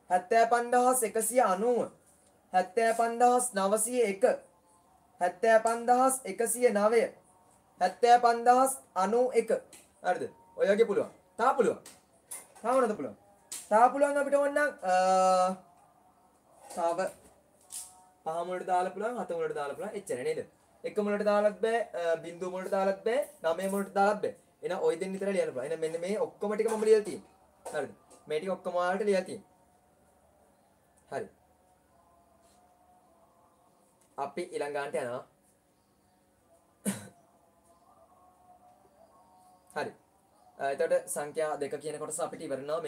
75190. 75901. 75109. 75091. හරිද? ඔය වගේ පුළුවන්. තා පුළුවන්. තා මොනවද පුළුවන්? තා පුළුවන් අපිට ඕනනම් තව 5 මුලට දාලා පුළුවන් 7 මුලට දාලා පුළුවන් එච්චර නේද? 1 මුලට දාලත් බෑ, බිංදුව මුලට දාලත් බෑ, 9 මුලට දාලත් බෑ. එහෙනම් ওই දෙන්න විතර ලියන්න පුළුවන්. එහෙනම් මෙන්න මේ ඔක්කොම ටික මම ලියලා තියෙනවා. හරිද? මේ ටික ඔක්කොම ඔයාලට ලියලා තියෙනවා. හරි. අපි ඊළඟ ගානට යනවා. හරි. එතකොට සංඛ්‍යා දෙක කියන කොටස අපිට ඉවරනවා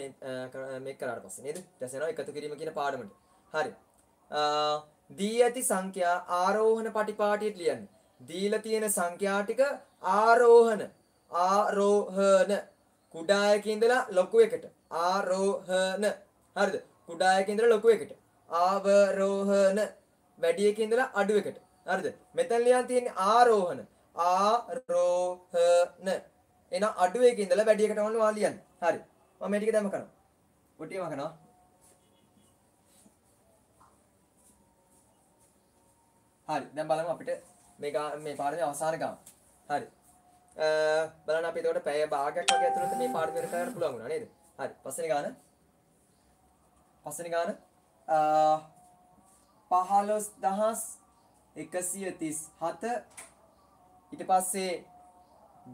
මේ කරාට පස්සේ නේද? ඊට යනවා එකතු කිරීම කියන පාඩමට. හරි. දී ඇති සංඛ්‍යා ආරෝහණ පටිපාටියට ලියන්න. දීලා තියෙන සංඛ්‍යා ටික ආරෝහණ කුඩා එකේ ඉඳලා ලොකු එකට ආරෝහණ හරිද කුඩා එකේ ඉඳලා ලොකු එකට ආවරෝහණ වැඩි එකේ ඉඳලා අඩු එකට හරිද මෙතන ලියන් තියෙන්නේ ආරෝහණ එන අඩු එකේ ඉඳලා වැඩි එකට වන්න වා ලියන්න හරි මම මේ ටික දැම්ම කරනවා කොටියම කරනවා හරි දැන් බලමු අපිට මේ පාඩමේ අවසාන ගාම හරි බලන්න අපි එතකොට පැය භාගයක් වගේ ඇතුළත මේ පාඩම ඉවර කරන්න පුළුවන් වුණා නේද? හරි. පස්වෙනි ගාන 15137 ඊට පස්සේ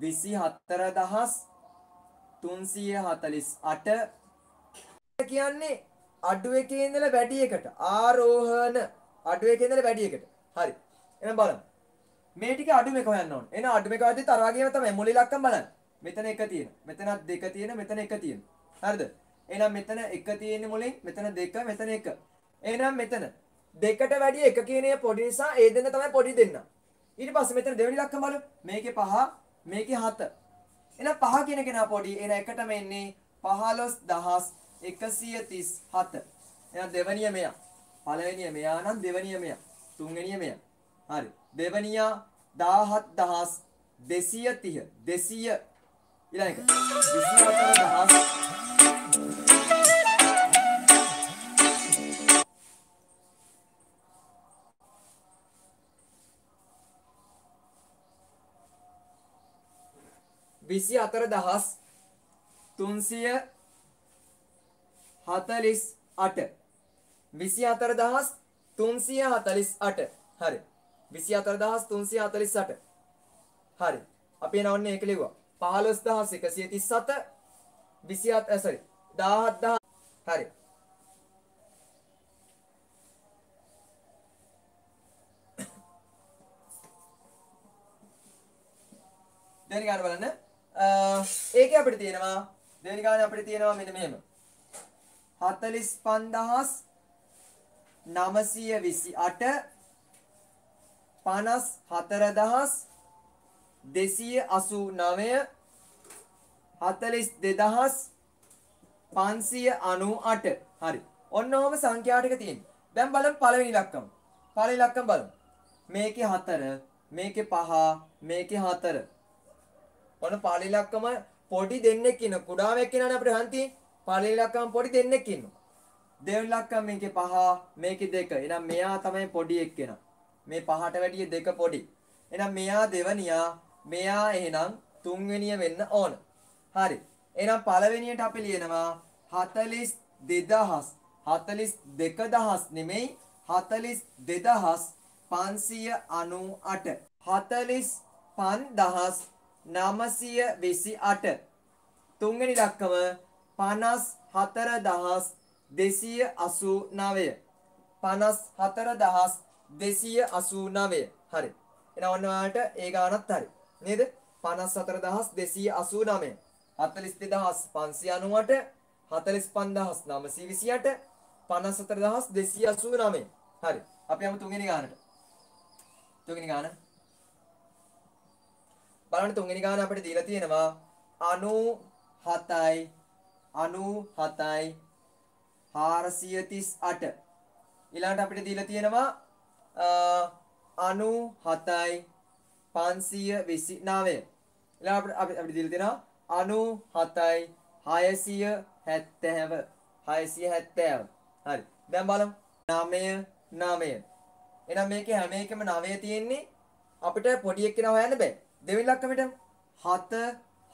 24348 කියන්නේ අඩු එකේ ඉඳලා වැඩි එකට ආරෝහණ අඩු එකේ ඉඳලා වැඩි එකට. හරි. එහෙනම් බලමු. මේ ටික අඩුම එක හොයන්න ඕනේ. එහෙනම් අඩුම එක වදිත් අර වගේම තමයි මුල ඉලක්කම් බලන්න. මෙතන 1 තියෙන. මෙතනත් 2 තියෙන. මෙතන 1 තියෙන. හරිද? එහෙනම් මෙතන 1 තියෙන්නේ මුලින්. මෙතන 2, මෙතන 1. එහෙනම් මෙතන 2ට වැඩි 1 කියන එක පොඩි නිසා ඒ දෙන්න තමයි පොඩි දෙන්න. ඊට පස්සේ මෙතන දෙවෙනි ඉලක්කම් බලමු. මේකේ 5, මේකේ 7. එහෙනම් 5 කියන කෙනා පොඩි. එහෙනම් එකටම එන්නේ 15137. එහෙනම් දෙවෙනිය මෙයා. පළවෙනිය මෙයා නම් දෙවෙනිය මෙයා. තුන්වෙනිය මෙයා. හරි. දෙවනියා 17230 200 ඊළඟ එක 24348 හරි 24348 හරි අපි එන ඔන්න ඒක ලිව්වා 15137 27 sorry 17000 හරි දෙවෙනි ගාන බලන්න ඒකේ අපිට තියෙනවා දෙවෙනි ගානේ අපිට තියෙනවා මෙන්න මෙහෙම 45928 54289 42598 හරි ඔන්න ඔහම සංඛ්‍යා ටික තියෙනවා දැන් බලමු පළවෙනි ඉලක්කම පළවෙනි ඉලක්කම බලමු මේකේ 4 මේකේ 5 මේකේ 4 ඔන්න පළවෙනි ඉලක්කම පොඩි දෙන්නෙක් ඉන්න කුඩාවෙක් ඉන්නනේ අපිට හන්ති පළවෙනි ඉලක්කම පොඩි දෙන්නෙක් ඉන්නවා දෙවෙනි ඉලක්කම මේකේ 5 මේකේ 2 එහෙනම් මෙයා තමයි පොඩි එක්කෙනා මේ 5ට වැඩිය 2 පොඩි එහෙනම් මෙයා දෙවනියා මෙයා එහෙනම් තුන්වෙනිය වෙන්න ඕන හරි එහෙනම් පළවෙනියට අපි ලියනවා 42000 නෙමෙයි 42598 45928 තුන්වෙනි ඉලක්කම 54289 54289 හරි එහෙනම් ඔන්න ඔයාලට ඒ ගානත් හරි නේද 54289 42598 45928 54289 හරි අපි යමු තුන්වෙනි ගානට තුන්වෙනි ගාන බලන්න තුන්වෙනි ගාන අපිට දීලා තියෙනවා 97යි 438 ඊළඟට අපිට දීලා තියෙනවා 97යි 529 ඊළඟ අපිට දීලා තියෙනවා 97යි 670 හරි දැන් බලමු 9 එහෙනම් මේකේ හැම එකම 9 තියෙන්නේ අපිට පොඩි එක්කෙනා හොයන්න බෑ දෙවෙනි ඉලක්කෙට 7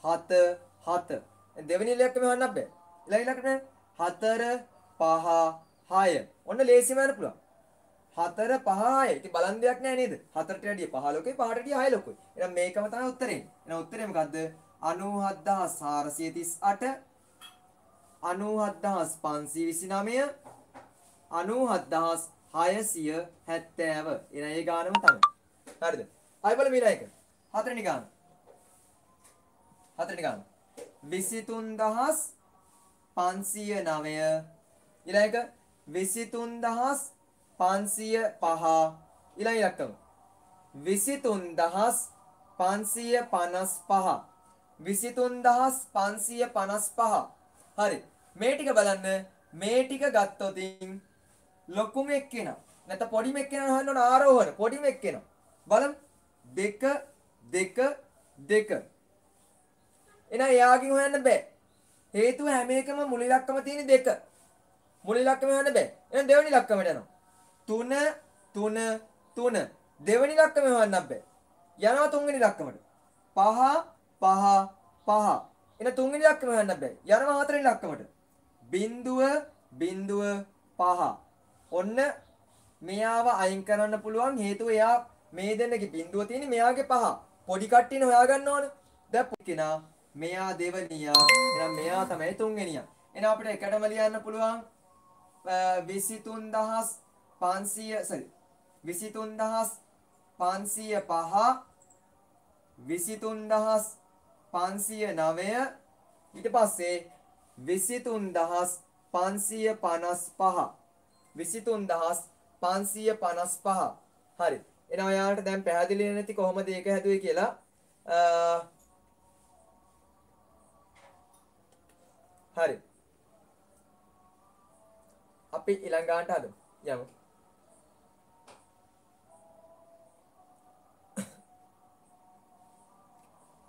7 7 දෙවෙනි ඉලක්කෙම හොයන්න බෑ ඊළඟ ඉලක්කෙට 4 5 6 ඔන්න ලේසියම යන්න පුළුවන් 4 5 6 ඉතින් බලන් දෙයක් නෑ නේද 4ට වැඩිය 5 ලොකුයි 5ට වැඩිය 6 ලොකුයි එහෙනම් මේකම තමයි උත්තරේ එහෙනම් උත්තරේ මොකද්ද 97438 97529 97670 එහෙනම් ඒ ගානම තමයි හරිද ආයි බලමු ඊළඟ එක හතරවෙනි ගාන 23509 ඊළඟ එක 23505 ඊළඟ ඉලක්කම 23555 23555 හරි මේ ටික බලන්න මේ ටික ගත්තොතින් ලොකුම එක්කෙනා නැත්නම් පොඩිම එක්කෙනා හොයන්න ඕන ආරෝහණ පොඩිම එක්කෙනා බලමු 2 2 2 එහෙනම් එයාගෙන් හොයන්න බෑ හේතුව හැම එකම මුල් ඉලක්කම තියෙන 2 මුල් ඉලක්කම හොයන්න බෑ එහෙනම් දෙවෙනි ඉලක්කමට යනවා 3 3 3 දෙවෙනි ඉලක්කම හොයන්න බෑ යනවා තුන්වෙනි ඉලක්කමට 5 5 5 එහෙනම් තුන්වෙනි ඉලක්කම හොයන්න බෑ යනවා හතරවෙනි ඉලක්කමට 0.5 ඔන්න මෙයාව අයින් කරන්න පුළුවන් හේතුව එයා මේ දෙන්නගේ බිඳුව තියෙන්නේ මෙයාගේ 5 පොඩි කට්ටියනේ හොයාගන්න ඕන දැන් පුකිනා මෙයා දෙවනියා එහෙනම් මෙයා තමයි තුන්වෙනියා එහෙනම් අපිට එකටම ලියන්න පුළුවන් 23500 sorry 23505 23509 ඊට පස්සේ 23555 23555 හරි එහෙනම් ඔයාලට දැන් පැහැදිලි නැති කොහොමද ඒක හැදුවේ කියලා හරි අපි ඊළඟට හදමු යමු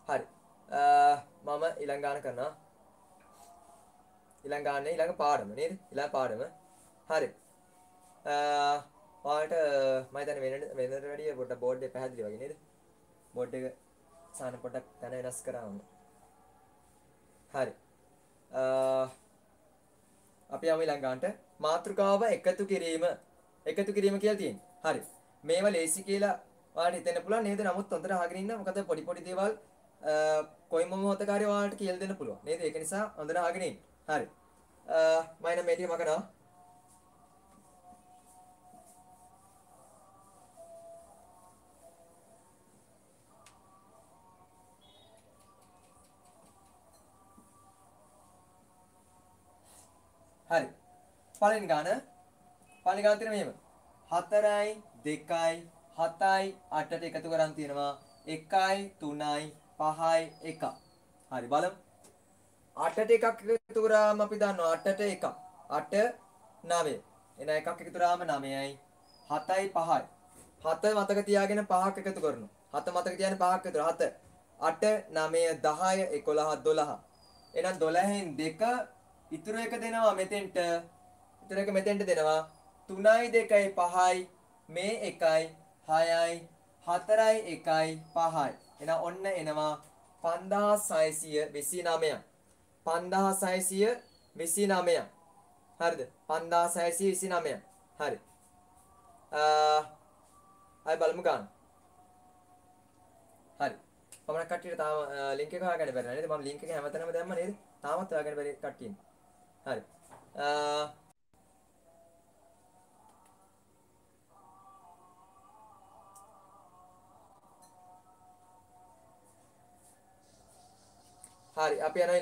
හරි මම ඊළඟාන කරනවා ඊළඟ පාඩම නේද ඊළඟ පාඩම හරි ඔයාලට මම හිතන්නේ වෙනදට වැඩිය පොඩ්ඩක් බෝඩ් එක පැහැදිලි වගේ නේද බෝඩ් එක සාන පොඩ්ඩක් තන වෙනස් කරාම හරි අපි යමු ඊළඟට මාතෘකාව එකතු කිරීම කියලා තියෙනවා හරි මේව ලේසි කියලා ඔයාලට හිතෙන්න පුළුවන් නේද නමුත් හොඳට අහගෙන ඉන්න මොකද පොඩි දේවල් කොයි මොහොතකාරී ඔයාලට කියලා දෙන්න පුළුවන් නේද ඒක නිසා හොඳට අහගෙන ඉන්න හරි මම නම් මේ ටික මකනවා හරි පළවෙනි ගාන තියෙන මෙහෙම 4යි 2යි 7යි 8ට එකතු කරන් තියෙනවා 1යි 3යි 5යි 1 හරි බලමු 8ට එකක් එකතු කරාම අපි දන්නවා 8ට 1 8 9 එන එකක් එකතු කරාම 9යි 7යි 5යි 7 මතක තියාගෙන 5ක් එකතු කරනවා 7 මතක තියාගෙන 5ක් එකතු 7 8 9 10 11 12 එහෙනම් 12න් 2 ඉතුරු එක දෙනවා මෙතෙන්ට ඉතුරු එක මෙතෙන්ට දෙනවා 3යි 2යි 5යි මේ 1යි 6යි 4යි 1යි 5යි එහෙනම් ඔන්න එනවා 5629 5629 හරිද 5629 හරි අය බලමු ගන්න හරි අපේ කට්ටියට තාම ලින්ක් එක හොයාගන්න බැරි නේද මම ලින්ක් එක හැමතැනම දැම්මා නේද තාමත් හොයාගන්න බැරි කට්ටියනේ හරි හරි අපි යනවා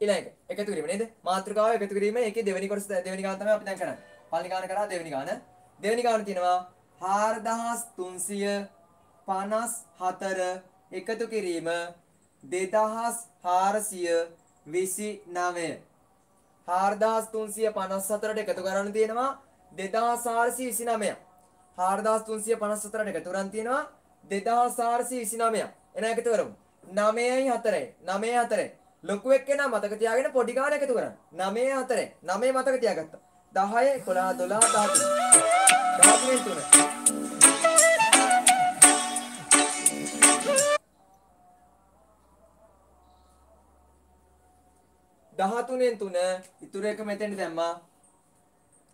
ඊළඟට එකතු කිරීම නේද මාතෘකාව එකතු කිරීම ඒකේ දෙවෙනි කොටස දෙවෙනි ගාන තමයි අපි දැන් කරන්නේ පළවෙනි ගාන කරා දෙවෙනි ගාන තියෙනවා 4354 එකතු කිරීම 2429 4354ට එකතු කරන්න තියෙනවා 2429 4354ට එකතු කරන්න තියෙනවා 2429 එන එකතු කරමු 9යි 4යි 9යි 4යි ලොකු එක්කෙනා මතක තියාගෙන පොඩි ගාන එකතු කරන්න 9යි 4යි 9 මතක තියාගත්තා 10 11 12 13න් 3 ඉතුරු එක මෙතෙන්ට දැම්මා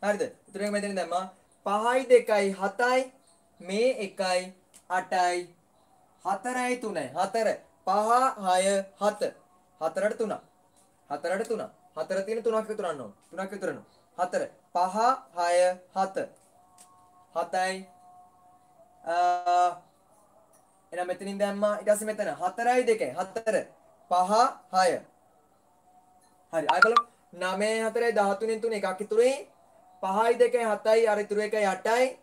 හරිද ඉතුරු එක මෙතෙන්ට දැම්මා 5යි 2යි 7යි මේ 1යි 8යි 4යි 3යි 4 5 6 7 4ට 3 4ට 3 4 තියෙන 3ක් එකතු කරන්න ඕන 3ක් එකතු කරනවා 4 5 6 7 7යි එහෙනම් මෙතනින් දැම්මා ඊට පස්සේ මෙතන 4යි 2යි 4 5 6 හරි ආයෙ බලමු 9 4 13 3 එකක් ඉතුරුයි 5යි 2යි 7යි අර ඉතුරු එකයි 8යි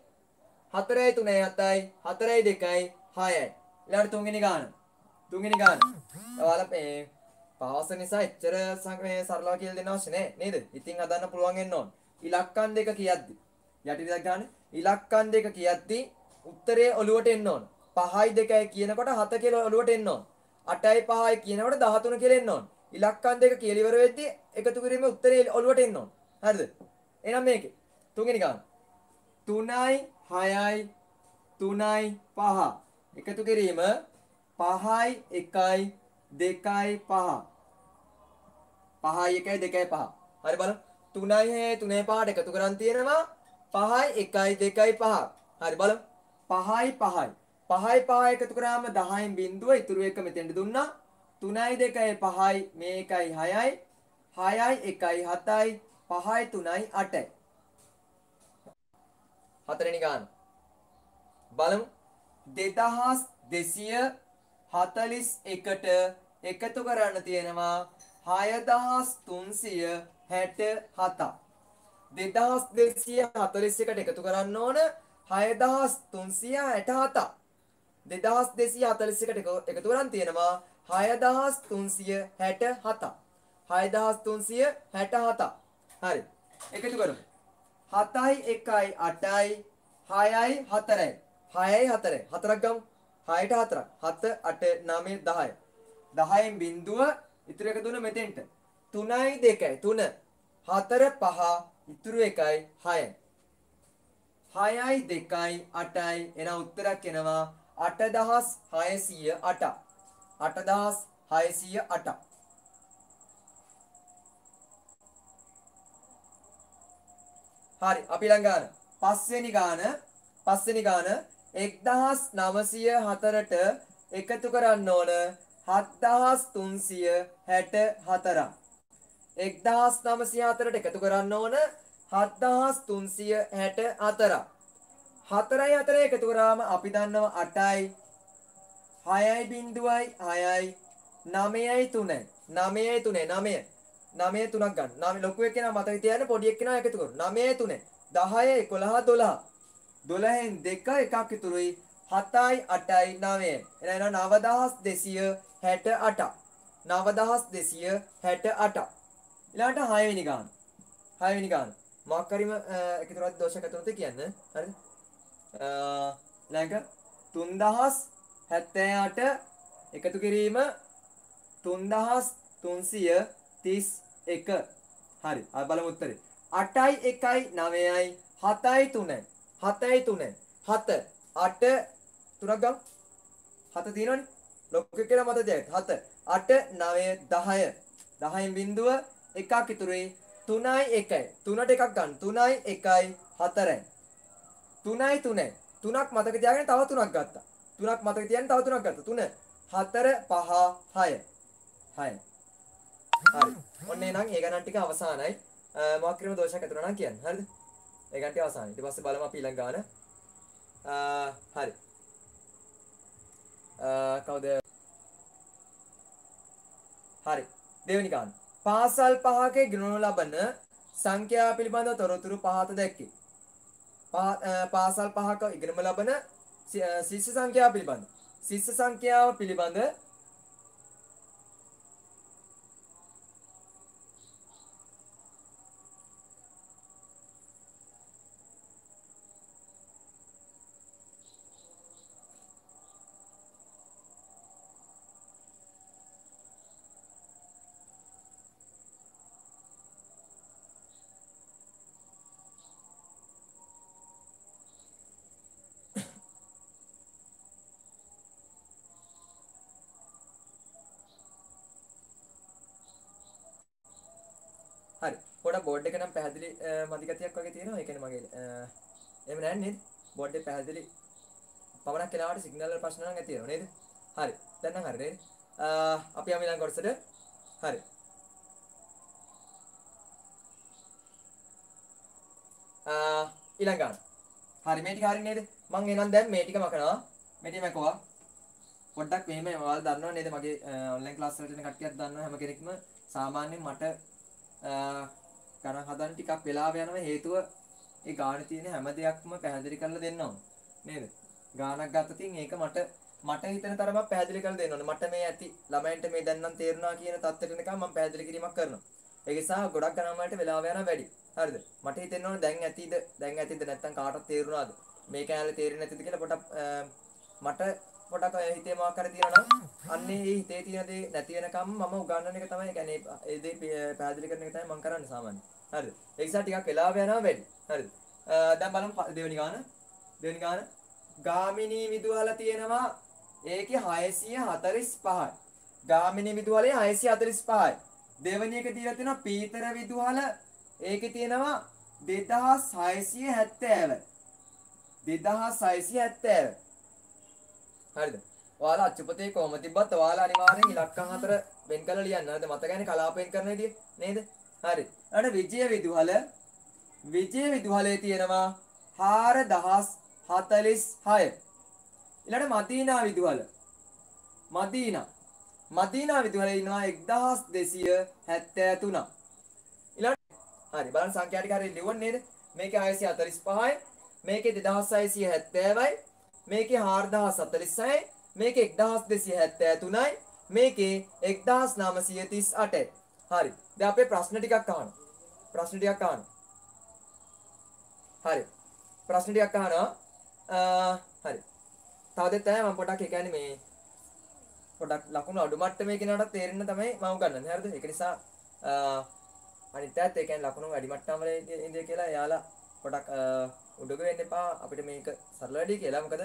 4යි 3යි 7යි 4යි 2යි 6යි ඊළඟට තුන්වෙනි ගාන ඔයාලා මේ පහවස නිසා එච්චර මේ සරලව කියලා දෙන්න අවශ්‍ය නැහැ නේද? ඉතින් හදන්න පුළුවන් වෙන්න ඕන. ඉලක්කම් දෙක කියද්දි යටිපිටක් ගන්න ඉලක්කම් දෙක කියද්දි උත්තරේ ඔලුවට එන්න ඕන. 5යි 2යි කියනකොට 7 කියලා ඔලුවට එන්න ඕන. 8යි 5යි කියනකොට 13 කියලා එන්න ඕන. ඉලක්කම් දෙක කියලා ඉවර වෙද්දී එකතු කිරීමේ උත්තරේ ඔලුවට එන්න ඕන. හරිද? එහෙනම් මේකේ තුන්වෙනි ගාන 3යි 6යි 3යි 5 එකතු කිරීම 5යි 1යි 2යි 5 5යි 1යි 2යි 5 හරි බලන්න 3යි 3යි 5ට එකතු කරන් තියෙනවා 5යි 1යි 2යි 5 හරි බලන්න 5යි 5යි 5යි 5 එකතු කරාම 10න් බිඳුව ඉතුරු එක මෙතෙන්ට දුන්නා 3යි 2යි 5යි මේ එකයි 6යි 6යි 1යි 7යි 5යි 3යි 8යි හතරෙනි ගාන බලමු 2241ට එකතු කරන්න තියෙනවා 6367ක් 2241ට එකතු කරන්න ඕන 6367ක් 2241ට එකතු කරන් තියෙනවා 6367ක් 6367 හරි එකතු කරමු 7යි 1යි 8යි 6යි 4යි 6යි 4යි 4ක් ගමු 6ට 4ක් 7 8 9 10 10න් බිඳුව ඉතුරු එක දුන්න මෙතෙන්ට 3යි 2යි 3 4 5 ඉතුරු එකයි 6යි 6යි 2යි 8යි එන උත්තරයක් එනවා 8608 8608 හරි අපි ළඟ ගන්න පස්වෙනි ගාන 1904ට එකතු කරන්න ඕන 7364ක් 1904ට එකතු කරන්න ඕන 7364ක් 4යි 4යි එකතු කරාම අපි දන්නවා 8යි 6යි බිඳුවයි 6යි 9යි 3යි 9යි 3යි 9 9 3ක් ගන්න. 9 ලොකු එක්කෙනා මතක තියාගන්න පොඩි එක්කෙනා එකතු කරු. 9 3 10 11 12 12න් 2 එකක් ඉතුරුයි 7යි 8යි 9යි. එහෙනම් 9268 9268 ඊළඟට 6 වෙනි ගාන 6 වෙනි ගාන මොකක් හරිම එකතුරක් දෝෂයක් ඇතුළත කියන්න හරිද ඊළඟ 3078 එකතු කිරීම 3331 හරි අපි බලමු උත්තරේ 8යි 1යි 9යි 7යි 3යි 7යි 3යි 7 8 තුනක් ගමු 7 තියෙනවනේ ලොකු කියලා මත දෙයක් 7 8 9 10 10න් බිඳුව එකක් ඉතුරුයි 3යි 1යි 3ට එකක් ගන්න 3යි 1යි 4යි 3යි 3යි 3ක් මතක තියාගෙන තව 3ක් ගත්තා 3ක් මතක තියාගෙන තව 3ක් ගත්තා 3 4 5 6 6 හරි ඔන්න එහෙනම් ඒ ගණන් ටික අවසానයි මොකක් ක්‍රම දෝෂයක් ඇතුළත නම් කියන්න හරිද ඒ ගණන් ටික අවසానයි ඊට පස්සේ බලමු අපි ඊළඟ ගාන හරි කවුද හරි දෙවෙනි ගාන පාසල් පහක ගණනු ලබන සංඛ්‍යා පිළිබඳ තොරතුරු පහත දැක්කේ පාසල් පහක ඉගෙනම ලබන ශිෂ්‍ය සංඛ්‍යාව පිළිබඳ හරි පොඩක් බෝඩ් එක නම් පැහැදිලි මදි ගතියක් වගේ තියෙනවා ඒ කියන්නේ මගේ එහෙම නැහැ නේද බෝඩ් එක පැහැදිලි පමණක් කෙනාට සිග්නල් වල ප්‍රශ්න නම් ඇති වෙනවා නේද හරි දැන් නම් හරි නේද අපි යමු ඊළඟ කොටසට හරි ඊළඟ ගන්න හරි මේ ටික හරි නේද මම එහෙනම් දැන් මේ ටික මකනවා මේ ටික මකුවා පොඩ්ඩක් මෙහෙම ඔයාලා දන්නව නේද මගේ ඔන්ලයින් ක්ලාස් වලට යන කට්ටියක් දන්නවා හැම කෙනෙක්ම සාමාන්‍යයෙන් මට ගණන් හදන්න ටිකක් වෙලාව යනවා හේතුව ඒ ගානේ තියෙන හැම දෙයක්ම පැහැදිලි කරලා දෙන්න ඕන. නේද? ගානක් ගත්තතින් ඒක මට හිතන තරමක් පැහැදිලි කරලා දෙන්න ඕනේ. මට මේ ඇති ළමයින්ට මේ දැන් නම් තේරුණා කියන තත්ත්වෙට එනකම් මම පැහැදිලි කිරීමක් කරනවා. ඒ නිසා ගොඩක් ගණන් වලට වෙලාව යනවා වැඩි. හරිද? මට හිතෙන්න ඕනේ දැන් ඇතිද නැත්නම් කාටවත් තේරුණාද? මේ කැලේ තේරෙන්නේ නැතිද කියලා පොඩක් මට පොඩක් හිතේ මොකක් හරි තියෙනවා නම් අන්නේ ඒ හිතේ තියෙන දේ නැති වෙනකම් මම උගන්වන එක තමයි කියන්නේ ඒ දේ පැහැදිලි කරන එක තමයි මම කරන්නේ සාමාන්‍යයෙන්. හරිද? ඒ නිසා ටිකක් වෙලාව යනවා වැඩි. හරිද? දැන් බලමු දෙවෙනි ගාන. දෙවෙනි ගාන ගාමිනී විදුහල තියෙනවා ඒකේ 645යි. ගාමිනී විදුහලේ 645යි. දෙවෙනි එක තියලා තියෙනවා පීතර විදුහල ඒකේ තියෙනවා 2670යි. 2670. හරිද? ඔයාලා අච්චුපතේ කොහොම තිබ්බත් ඔයාලා අනිවාර්යෙන් ඉලක්කම් 4 වෙන් කරලා ලියන්න. හරිද? මතකයිනේ කලාපයෙන් කරන විදිය නේද? හරි. ඊට විජය විදුහලේ තියෙනවා 4046. ඊළඟ මදීනා විදුහල. මදීනා විදුහලේ ඉන්නවා 1273. ඊළඟ හරි බලන්න සංඛ්‍යා ටික හරියට ලියුවන් නේද? මේකේ 645යි, මේකේ 2670යි, මේකේ 4046යි, මේකේ 1273යි, මේකේ 1938යි. හරි. දැන් අපේ ප්‍රශ්න ටිකක් අහන්න. හරි. ප්‍රශ්න ටිකක් අහනවා. හරි. තවදෙත් තමයි මම පොඩක් ඒ කියන්නේ මේ පොඩක් ලකුණු අඩු මට්ටමේ කෙනාට තේරෙන්න තමයි මම උගන්වන්නේ. හරිද? ඒක නිසා අනිත් පැත්ත ඒ කියන්නේ ලකුණු වැඩි මට්ටම් වල ඉඳී කියලා එයාලා පොඩක් උඩග වෙන්න එපා අපිට මේක සරල වැඩි කියලා. මොකද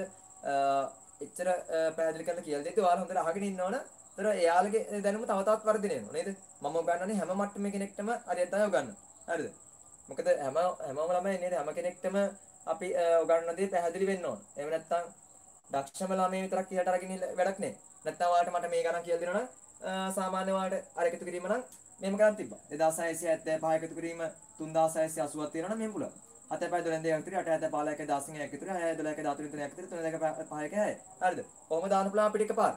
එච්චර පැහැදිලි කරලා කියලා දෙද්දි ඔයාලා හොඳට අහගෙන ඉන්න ඕන. ඒතර එයාලගේ දැනුම තව තවත් වර්ධනය වෙනවා නේද? මම උගන්වන්නේ හැම මට්ටමේ කෙනෙක්ටම හරියට තමයි උගන්වන්නේ. හරිද? මොකද හැමෝම ළමයි නේද හැම කෙනෙක්ටම අපි උගන්වන දේ පැහැදිලි වෙන්න ඕන. එහෙම නැත්නම් දක්ෂම ළමයි විතරක් කියලා අරගෙන වැඩක් නෑ. නැත්නම් ඔයාලට මට මේ ගණන් කියලා දෙනවා නම් සාමාන්‍ය ඔයාලට අර එකතු කිරීම නම් මෙහෙම කරන් තිබ්බා. 2675 එකතු කිරීම 3680ක් තියෙනවා නම් මෙහෙම පුළුවන්. 7 5 12 2 3 8 7 15 1 16 1 3 6 12 1 13 3 1 3 3 2 5 1 6. හරිද? කොහොම දාන්න පුළුවන් අපිට එකපාර.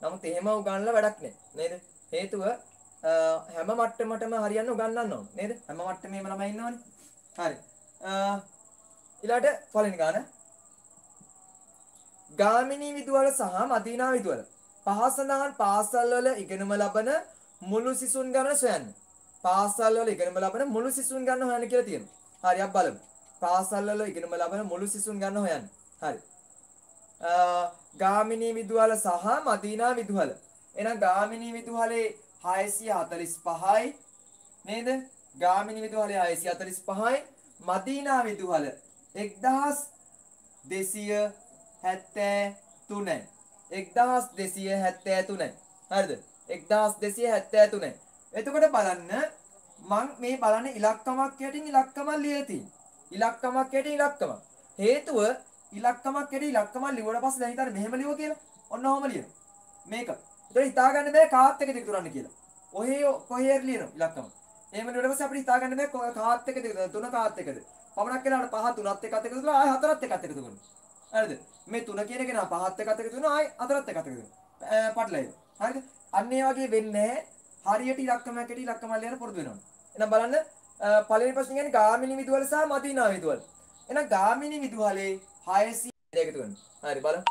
නමුත් එහෙම උගන්වලා වැඩක් නෑ. නේද? හේතුව හැම මට්ටමටම හරියන්න උගන්වන්න ඕන. නේද? හැම මට්ටමේම ළමයි ඉන්නවනේ. හරි. ඊළාට පළවෙනි ගාන ගාමිණී විදුහල සහ මදීනා විදුහල පහ සඳහන් පාසල් වල ඉගෙනුම ලබන මුළු සිසුන් ගණන සොයන්න. පාසල් වල ඉගෙනුම ලබන මුළු සිසුන් ගණන හොයන්න කියලා තියෙනවා. හරි අපි බලමු. පාසල් වල ඉගෙනුම ලබන මුළු සිසුන් ගණන හොයන්න. හරි. ගාමිණී විදුහල සහ මදීනා විදුහල. එහෙනම් ගාමිණී විදුහලේ 645යි නේද? ගාමිණී විදුහලේ 645යි මදීනා විදුහල 1273යි. 1273යි. හරිද? 1273යි. එතකොට බලන්න මම මේ බලන්නේ ඉලක්කමක් යටින් ඉලක්කමක් ලියලා තියෙනවා. ඉලක්කමක් යටින් ඉලක්කමක්. හේතුව ඉලක්කමක් යටින් ඉලක්කමක් ලියුවට පස්සේ දැන් හිතන්න මෙහෙම ලියුවා කියලා. ඔන්න ඔහම ලියනවා. මේක. ඒක හිතා ගන්න බෑ කාත් එක දෙක කරන්න කියලා. කොහේ ලියනවා ඉලක්කම. එහෙම ලියුවට පස්සේ අපිට හිතා ගන්න බෑ කාත් එක දෙක තුන කාත් එකද. පමණක් වෙලාවට පහ තුනත් එකත් එකතු කරලා ආය හතරත් එකත් එකතු කරනවා. හරිද? මේ තුන කියන එක නා පහත් එකත් එකතු කරනවා ආය හතරත් එකත් එකතු කරනවා. පටලයි. හරිද? අන්න ඒ වගේ වෙන්නේ හරියට ඉලක්කමක් යටින් ඉලක්කමක් ලියන්න පුරුදු වෙනවා. එහෙනම් බලන්න පළවෙනි ප්‍රශ්නේ කියන්නේ ගාමිණී විදුහල සහ මදීනා විදුහල. එහෙනම් ගාමිණී විදුහලේ 600 එකතු කරනවා. හරි බලන්න.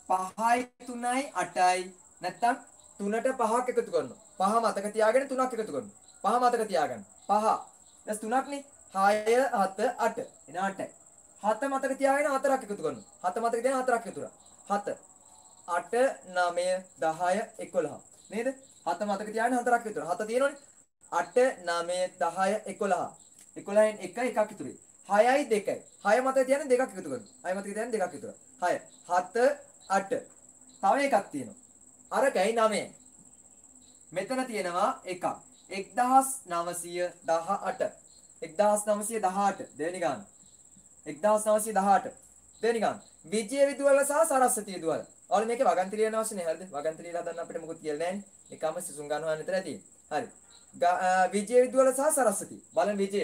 5යි 3යි 8යි නැත්තම් 3ට 5ක් එකතු කරනවා. 5 මතක තියාගෙන 3ක් එකතු කරනවා. 5 මතක තියාගන්න. 5. දැන් 3ක් නේ. 6 7 8. එන 8යි. 7 මතක තියාගෙන 4ක් එකතු කරනවා. 7 මතක තියාගෙන 4ක් එකතු කරා. 7 8 9 10 11. නේද? 7 මතක තියාගෙන 4ක් එකතු කරා. 7 තියෙනවනේ. 8 9 10 11. 11න් 1 එකක් ඉතුරුයි. 6යි 2යි. 6 මතක තියාගෙන 2ක් එකතු කරනවා. 6 මතක තියාගෙන 2ක් ඉතුරුයි. 6 7 8. තව එකක් තියෙනවා. අරකයි 9යි. මෙතන තියෙනවා එකක්. 1918. 1918 දෙවෙනි ගාන. 1918 දෙවෙනි ගාන. විජය විදුහල සහ සරස්වති විදුහල. ඔයාලා මේකේ වගන්ති ලියන්න අවශ්‍ය නැහැ. හරිද? වගන්ති ලියලා හදන්න අපිට මොකුත් කියලා නැහැ නේ. එකම සිසුන් ගන්න හොයන්න විතරයි තියෙන්නේ. හරි. විජය විදුහල සහ සරස්වති. බලන්න විජය.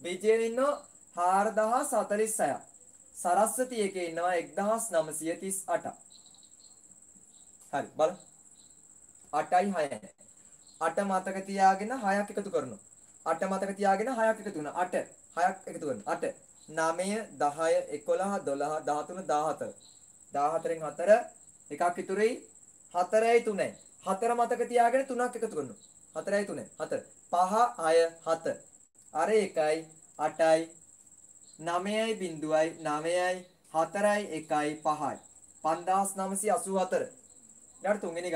විජය ඉන්නෝ 4046. සරස්වති එකේ ඉන්නවා 1938. හරි බලන්න. 8යි 6යි. 8 මතක තියාගෙන 6ක් එකතු කරනවා. 8 මතක තියාගෙන 6ක් එකතු වෙනවා. 8 6ක් එකතු කරනවා. 8 9 10 11 12 13 14 14න් 4 එකක් ඉතුරුයි 4යි 3යි 4 මතක තියාගෙන 3ක් එකතු කරනවා. 4යි 3යි 4 5 6 7 අර 1යි 8යි 9යි බිඳුවයි 9යි 4යි 1යි 5යි 5984 ඊට තුන්වෙනි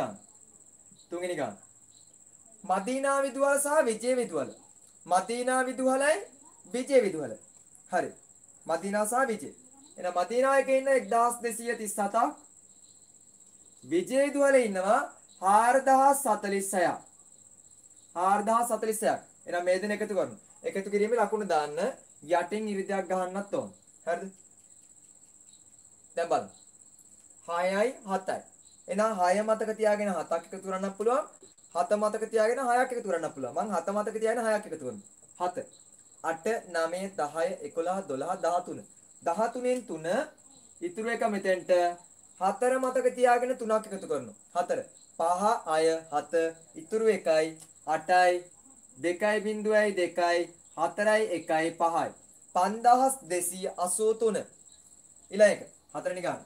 ගාන මදීනා විදුහල සහ විජය විදුහල මදීනා විදුහලයි විජය විදුහල හරි මදීනා සහ විජය එහෙනම් මදීනා එකේ ඉන්න 1237ක් විජය විදුහලේ ඉන්නවා 4046ක් 4046ක් එහෙනම් මේ දෙන එකතු කරමු එකතු කිරීමේ ලකුණු දාන්න යටින් ඉරිදයක් ගහන්නත් ඕන හරිද දැන් බලන්න 6යි 7යි එහෙනම් 6 මතක තියාගෙන 7ක් එකතු කරන්නත් පුළුවන් 7 මතක තියාගෙන 6ක් එකතු කරන්නත් පුළුවන් මම 7 මතක තියාගෙන 6ක් එකතු කරනවා 7 8 9 10 11 12 13 13න් 3 ඉතුරු එක මෙතෙන්ට 4 මතක තියාගෙන 3ක් එකතු කරනවා 4 5 6 7 ඉතුරු එකයි 8යි 2යි බිඳුවයි 2යි 4යි 1යි 5යි 5283 ඊළඟ එක හතරවෙනි ගාන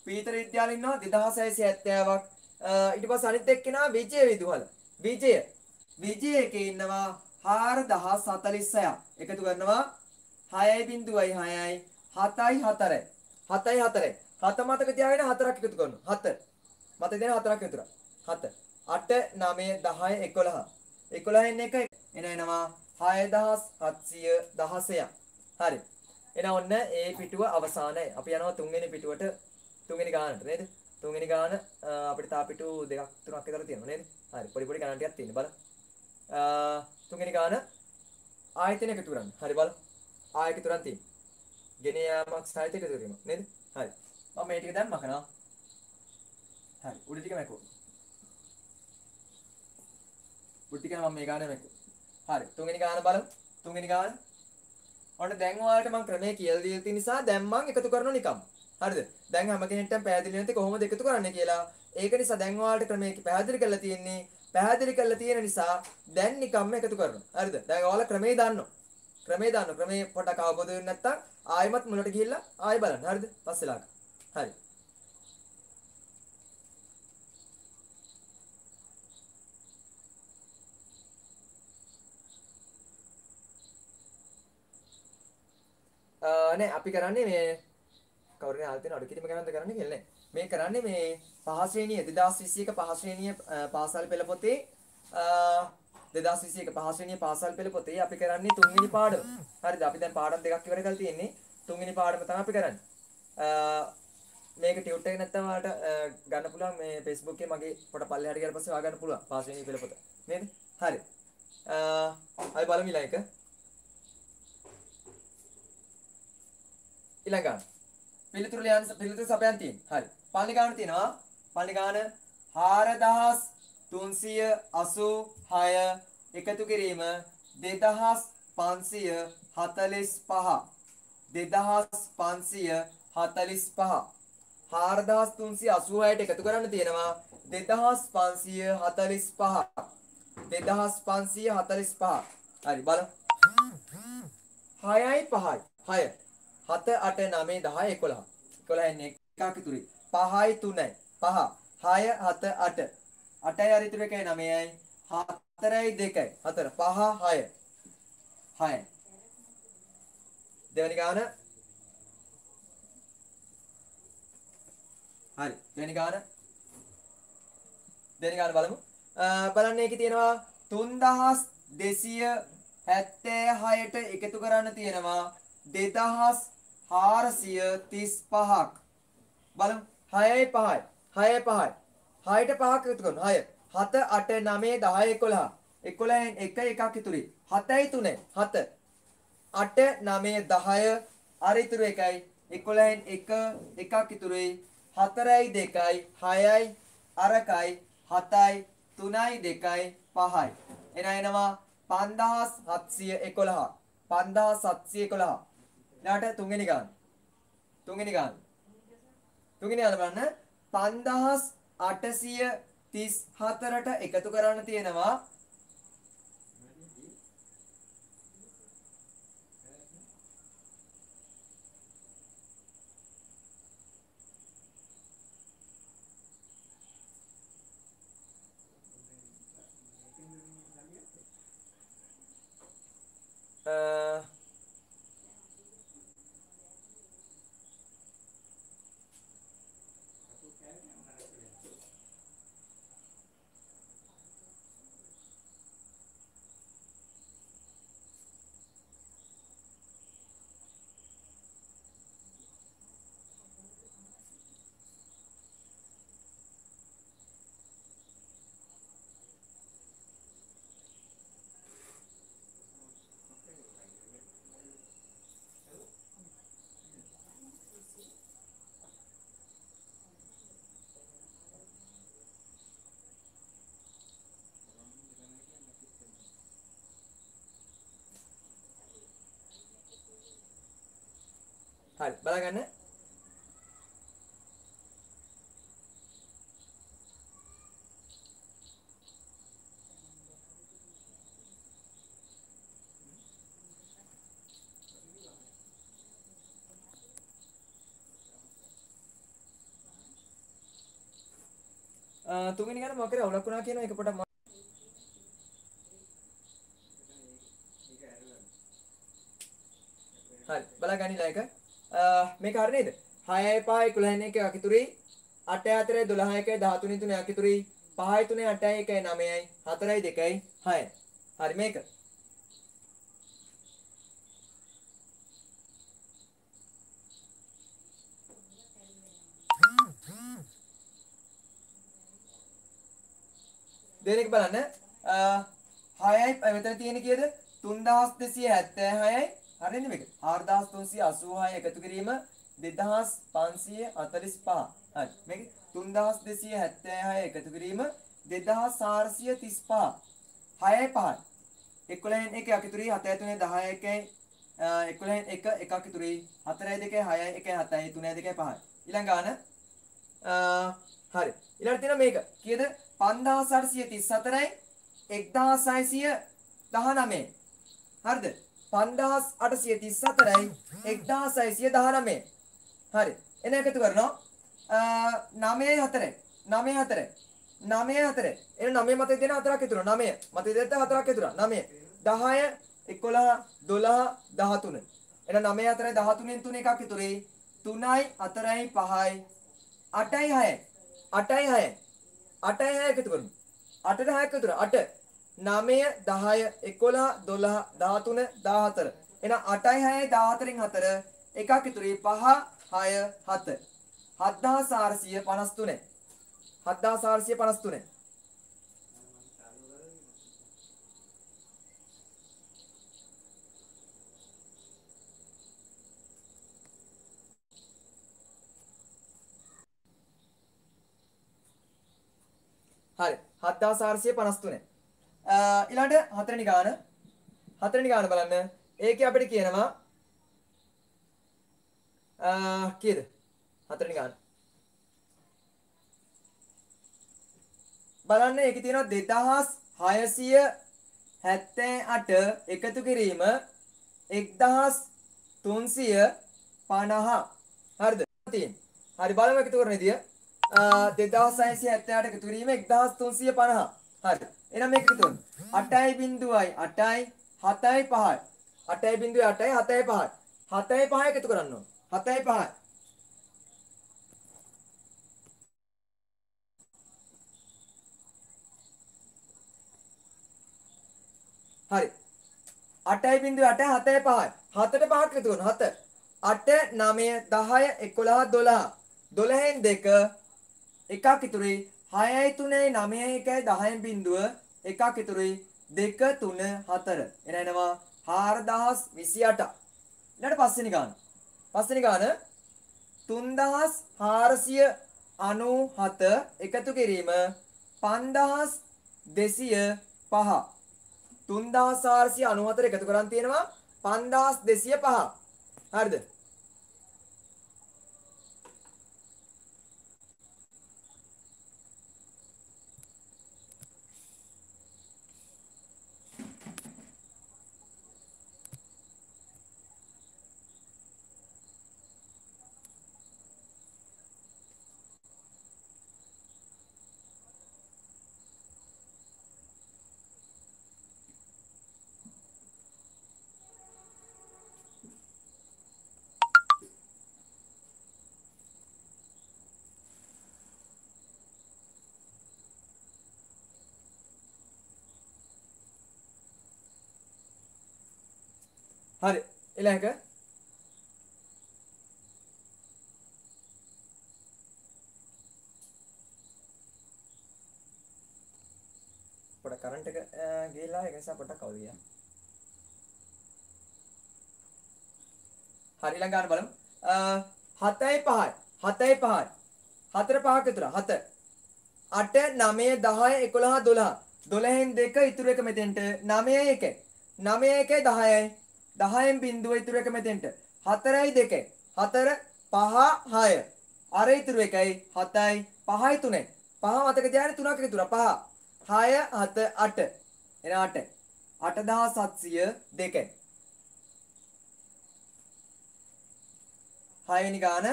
පීතර විද්‍යාලේ ඉන්නවා 2670ක් ඊට පස්සේ අනිත් එක්කෙනා විජය විදුහල විජය එකේ ඉන්නවා 4046ක් එකතු කරනවා 6.6යි 7යි 4යි 7යි 4යි 7 මතක තියාගෙන 4ක් එකතු කරනවා 7 මතක තියාගෙන 4ක් එකතු කරා 7 8 9 10 11 11න් 1 එනවා 6716ක් හරි එහෙනම් ඔන්න ඒ පිටුව අවසానයි අපි යනවා තුන්වෙනි පිටුවට තුන්වෙනි ගානට නේද තුන්වෙනි ගාන අපිට තා පිටු දෙකක් තුනක් විතර තියෙනවා නේද හරි පොඩි පොඩි ගණන් ටිකක් තියෙනවා බලන්න තුන්වෙනි ගාන ආයතන එකතු කරන්න හරි බලන්න ආයතන තුනක් තියෙනවා ගෙන යාමක් සාහිත්‍ය එකතු කිරීම නේද හරි මම මේ ටික දැන් මකනවා හරි උඩ ටික මැකුවා උඩ ටික මම මේ ගානේ මැකුවා හරි තුන්වෙනි ගාන බලමු තුන්වෙනි ගාන ඔන්න දැන් ඔයාලට මම ක්‍රමයේ කියලා දීලා තියෙන නිසා දැන් මම එකතු කරනවා නිකම් හරිද දැන් හැම කෙනෙක්ටම පැහැදිලි නැති කොහොමද එකතු කරන්නේ කියලා ඒක නිසා දැන් ඔයාලට ක්‍රමයේ පැහැදිලි කරලා තියෙන්නේ පැහැදිලි කරලා තියෙන නිසා දැන් නිකම්ම එකතු කරනවා හරිද දැන් ඔයාලා ක්‍රමයේ දන්නවා ක්‍රමයේ පොඩක් අවබෝධ වෙන්නේ නැත්තම් ආයෙමත් මුලට ගිහිල්ලා ආයෙ බලන්න හරිද පස්සෙලාක හරි නේ අපි කරන්නේ මේ කවුරුනේ ආල් තියෙන අඩු කිරීම ගණන්ද කරන්නේ කියලා නේ මේ කරන්නේ මේ පහ ශ්‍රේණිය 2021 පහ ශ්‍රේණිය පාසල් පෙළ පොතේ 2021 පහ ශ්‍රේණිය පාසල් පෙළ පොතේ අපි කරන්නේ තුන්වෙනි පාඩම හරිද අපි දැන් පාඩම් දෙකක් ඉවර කරලා තියෙන්නේ තුන්වෙනි පාඩම තමයි අපි කරන්නේ මේක ටියුට් එක නැත්තම් ඔයාලට ගන්න පුළුවන් මේ Facebook එකේ මගේ පොත පල්ලෙහාට ගියාට පස්සේ ඔයා ගන්න පුළුවන් පහ ශ්‍රේණිය පෙළ පොත නේද හරි අපි බලමු ඊළඟ පිළිතුරු සපයන් තියෙන. හරි. පළවෙනි ගාන තියෙනවා. පළවෙනි ගාන 4386 එකතු කිරීම 2545 2545 4386ට එකතු කරන්න තියෙනවා 2545 2545 හරි බලමු 6යි 5යි 6 7 8 9 10 11 11න් එකක් ඉතුරුයි 5යි 3යි 5 6 7 8 8යි අර ඉතුරු එකයි 9යි 4යි 2යි 4 5 6 6 දෙවෙනි ගාන හරි දෙවෙනි ගාන බලමු බලන්න ඒකේ තියෙනවා 3276ට එකතු කරන්න තියෙනවා 2435ක් බලමු 6යි 5යි 6යි 5යි 6ට 5ක් එකතු කරනවා 6 7 8 9 10 11 11න් 1 එකක් ඉතුරුයි 7යි 3යි 7 8 9 10 අර ඉතුරු එකයි 11න් 1 එකක් ඉතුරුයි 4යි 2යි 6යි අරකයි 7යි 3යි 2යි 5යි එනවා 5711 5711 ඊට තුන්වෙනි ගාන බලන්න 5836 34ට එකතු කරන්න තියෙනවා හරි බලගන්න තුන්වෙනි ගාන මොකද අවුලක් වුණා කියන එක පොඩක් හරි බලගන්න එක මේක හරි නේද 6 5 11 1 අකිතුරුයි 8 4 12 1 13 3 අකිතුරුයි 5 3 8 1 9යි 4යි 2යි 6යි හරි මේක දෙවෙනි එක බලන්න 6යි මෙතන තියෙන කීයද 3276යි හරිනේ මේක 4386 එකතු කිරීම 2545 හරි මේක 3276 එකතු කිරීම 2435 6යි 5යි 11 1 අකිතුරුයි 7 3 10 1යි 11 1 1 අකිතුරුයි 4යි 2යි 6යි 1යි 7යි 3යි 2යි 5යි ඊළඟ ගාන හරි ඊළඟට තියෙන මේක කීයද 5834යි 1619 හරිද 5834යි 1619 හරි එන එකතු කරනවා 9 4 9 4 9 4 එන 9 මතේ දෙන හතරක් ඉතුරු 9 මතේ දෙන්න හතරක් ඉතුරු 9 10 11 12 13 එන 9 4 13න් 3 එකක් ඉතුරුයි 3යි 4යි 5යි 8යි 6යි 8යි 6යි 8යි 6 එකතු කරමු 8ට 6ක් ඉතුරු 8 9 10 11 12 13 14 එන 8යි 6යි 14න් 4 එකක් ඉතුරුයි 5 6 7 7453 7453 හරි 7453 ඊළඟට හතරවෙනි ගාන බලන්න ඒකේ අපිට කියනවා කීයද හතරවෙනි ගාන බලන්න ඒකේ තියෙනවා 2678 එකතු කිරීම 1350 හරිද තියෙන්නේ හරි බලමු එකතු කරන විදිය 2678 එකතු කිරීම 1350 හරි එහෙනම් මේක එකතු කරමු 8.8යි 7යි 5යි 8.8යි 7යි 5යි 7යි 5යි එකතු කරන්න ඕන 7යි 5යි හරි 8.8 7යි 5යි 7ට 5ක් එකතු කරනවා 7 8 9 10 11 12 12න් 2 එකක් ඉතුරුයි 6යි 3යි 9යි 1යි 10න් බිඳුව එකක් ඉතුරුයි 2 3 4 එනවා 4028 ඊළඟ පස්වෙනි ගාන 3497 එකතු කිරීම 5205 3497 එකතු කරන් තියෙනවා 5205 හරිද හරි ඊළඟ පොඩ කරන්ට් එක ගිහලා ඒක නිසා පොඩක් අවුල් ගියා. හරි ඊළඟ ගන්න බලමු. 7යි 5යි 7යි 5යි 4 5ක් විතර 7 8 9 10 11 12 12න් 2 ඉතුරු එක මෙතෙන්ට 9යි 1යි 9යි 1යි 10යි 10න් බිඳුව ඉතුරු එක මෙතෙන්ට 4යි 2යි 4 5 6 අර ඉතුරු එකයි 7යි 5යි 3යි 5 මතක තියාගන්න 3ක් එකතු කරා 5 6 7 8 එන 8 8702යි 6 වෙනි ගාන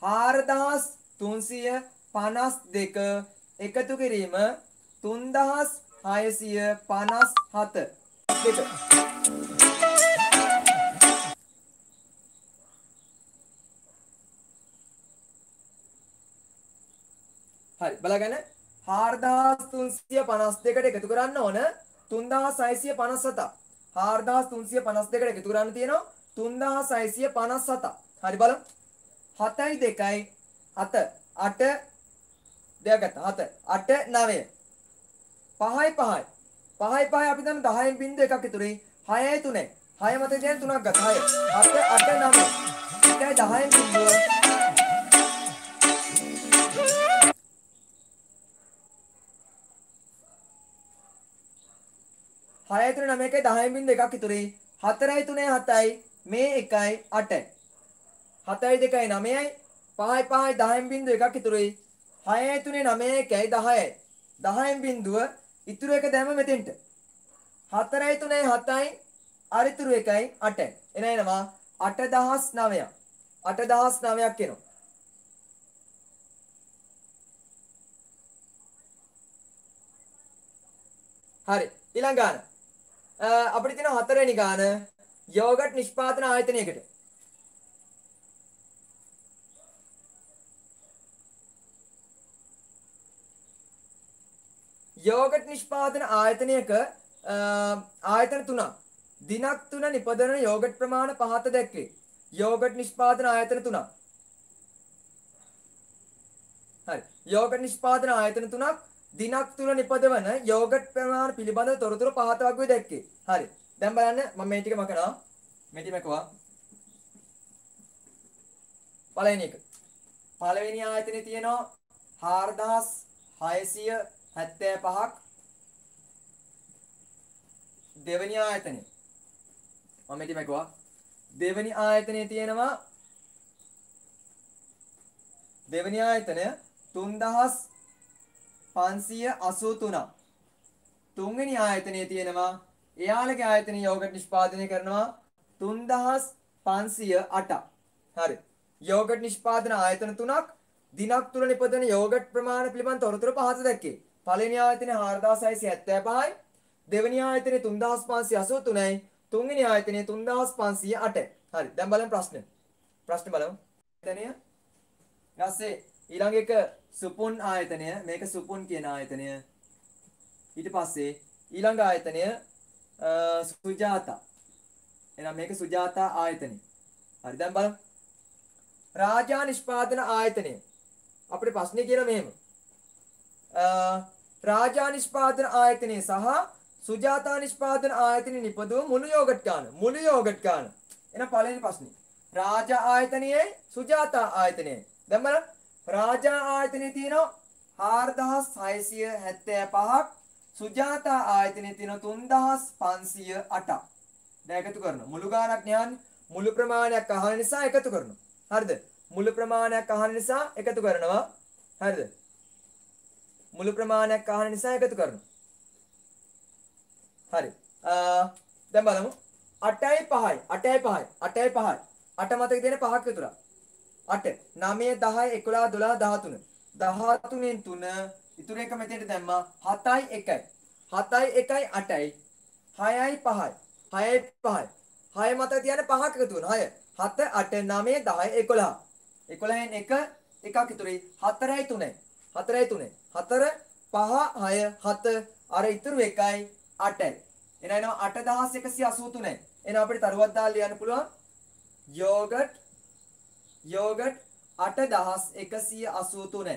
4352 එකතු කිරීම 3657 දෙක. හරි බලගන්න 4352ට එකතු කරන්න ඕන 3657. 4352ට එකතු කරන්න තියෙනවා 3657. හරි බලමු. 7යි 2යි 7 8 දෙයක් ගත්තා 7 8 9 5යි 5යි 5යි 5යි අපි දැන් 10න් බින්දුව එකක් ඉතුරුයි 6යි 3යි 6 මත දැන් 3ක් ගත්තා 6 7 8 9 එකයි 10න් බින්දුව 6යි 3 9 එකයි 10න් බින්දුව එකක් ඉතුරුයි 4යි 3යි 7යි මේ 1යි 8යි 7යි 2යි 9යි 5යි 5යි 10න් බින්දුව එකක් ඉතුරුයි 6යි 3යි 9යි 1යි 10යි 10න් බින්දුව ඉතුරු එක දැම්ම මෙතෙන්ට 4යි 3යි 7යි අර ඉතුරු එකයි 8යි එනවා 8009ක් 8009ක් එනවා හරි ඊළඟ ගාන අපිට තියෙන 4 වෙනි ගාන යෝගට් නිෂ්පාදන ආයතනයකට යෝගට් නිෂ්පාදන ආයතනයක ආයතන තුනක් දිනක් තුන නිපදවන යෝගට් ප්‍රමාණ පහත දැක්වේ. යෝගට් නිෂ්පාදන ආයතන තුනක්. හරි. යෝගට් නිෂ්පාදන ආයතන තුනක් දිනක් තුන නිපදවන යෝගට් ප්‍රමාණ පිළිබඳ තොරතුරු පහත වගේ දැක්වේ. හරි. දැන් බලන්න මම මේ ටික මකනවා. මේ ටික මකුවා. පළවෙනි එක. පළවෙනි ආයතනේ තියෙනවා 4675ක් දෙවෙනි ආයතනේ මම මෙටි මකුවා දෙවෙනි ආයතනේ තියෙනවා දෙවෙනි ආයතනය 3583 තුන්වෙනි ආයතනේ තියෙනවා එයාලගේ ආයතනයේ යෝගට් නිෂ්පාදනය කරනවා 3508 හරි යෝගට් නිෂ්පාදන ආයතන තුනක් දිනක් තුන නිපදවන යෝගට් ප්‍රමාණ පිළිබඳ තොරතුරු පහත දැක්කේ. පළවෙනි ආයතනයේ 4675යි, දෙවෙනි ආයතනයේ 3583යි, තුන්වෙනි ආයතනයේ 3508යි. හරි. දැන් බලමු ප්‍රශ්න. ප්‍රශ්න බලමු. ආයතනය ඊපස්සේ ඊළඟ එක සුපුන් ආයතනය. මේක සුපුන් කියන ආයතනය. ඊට පස්සේ ඊළඟ ආයතනය සුජාතා. එහෙනම් මේක සුජාතා ආයතනය. හරි. දැන් බලමු. රාජා නිෂ්පාදන ආයතනය අපේ ප්‍රශ්නේ කියන මෙහෙම රාජා නිෂ්පාදන ආයතනය සහ සුජාතා නිෂ්පාදන ආයතනය නිපදවූ මුළු යෝගට් ගාන එහෙනම් පළවෙනි ප්‍රශ්නේ රාජා ආයතනයයි සුජාතා ආයතනයයි දැන් බලන්න රාජා ආයතනයේ තියෙනවා 4675ක් සුජාතා ආයතනයේ තියෙනවා 3508ක් දැන් එකතු කරනවා මුළු ගානක් න්යාන්නේ මුළු ප්‍රමාණයක් අහන නිසා එකතු කරනවා හරිද මුළු ප්‍රමාණයක් අහන නිසා එකතු කරනවා හරිද මුළු ප්‍රමාණයක් අහන නිසා එකතු කරනවා හරි දැන් බලමු 8යි 5යි 8යි 5යි 8යි 5යි 8 මතක තියෙන පහක් විතර 8 9 10 11 12 13 13න් 3 ඉතුරු එක මෙතෙන්ට දැම්මා 7යි 1යි 7යි 1යි 8යි 6යි 5යි 6යි 5යි 6 මතක තියන්න පහක් එකතු වෙනවා 6 7 8 9 10 11 11න් 1 එකක් ඉතුරුයි 4යි 3යි 4යි 3යි 4 5 6 7 අර ඉතුරු එකයි 8යි එනවා 8183යි එහෙනම් අපිට තරුවක් දාලා ලියන්න පුළුවන් යෝගට් 8183.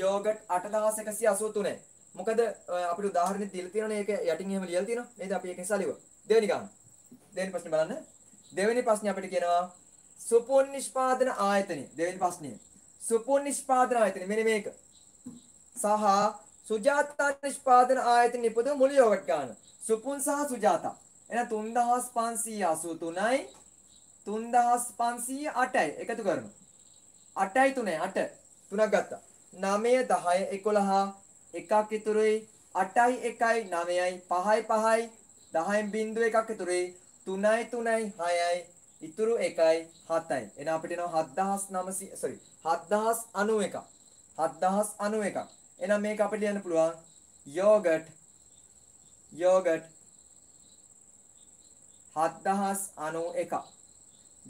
යෝගට් 8183. මොකද අපිට උදාහරණයක් දීලා තියෙනවනේ ඒක යටින් එහෙම ලියලා තියෙනවා නේද? අපි ඒක නිසා ලියුවා. දෙවෙනි ගාන. දෙවෙනි ප්‍රශ්නේ බලන්න. දෙවෙනි ප්‍රශ්නේ අපිට කියනවා සුපුන් නිෂ්පාදන ආයතනය. දෙවෙනි ප්‍රශ්නේ. සුපුන් නිෂ්පාදන ආයතනය මෙන්න මේක. සහ සුජාතා නිෂ්පාදන ආයතන නිපදව මුළු යෝගට් ගාන. සුපුන් සහ සුජාතා. එහෙනම් 3583යි 3508යි එකතු කරමු. 8යි 3යි 8. 3ක් ගත්තා. 9 10 11 එකක් ඉතුරුයි 8යි 1යි 9යි 5යි 5යි 10න් බිංදුව එකක් ඉතුරුයි 3යි 3යි 6යි ඉතුරු 1යි 7යි. එහෙනම් අපිට එනවා 7091. 7091. එහෙනම් මේක අපිට ලියන්න පුළුවන් යෝගට් 7091.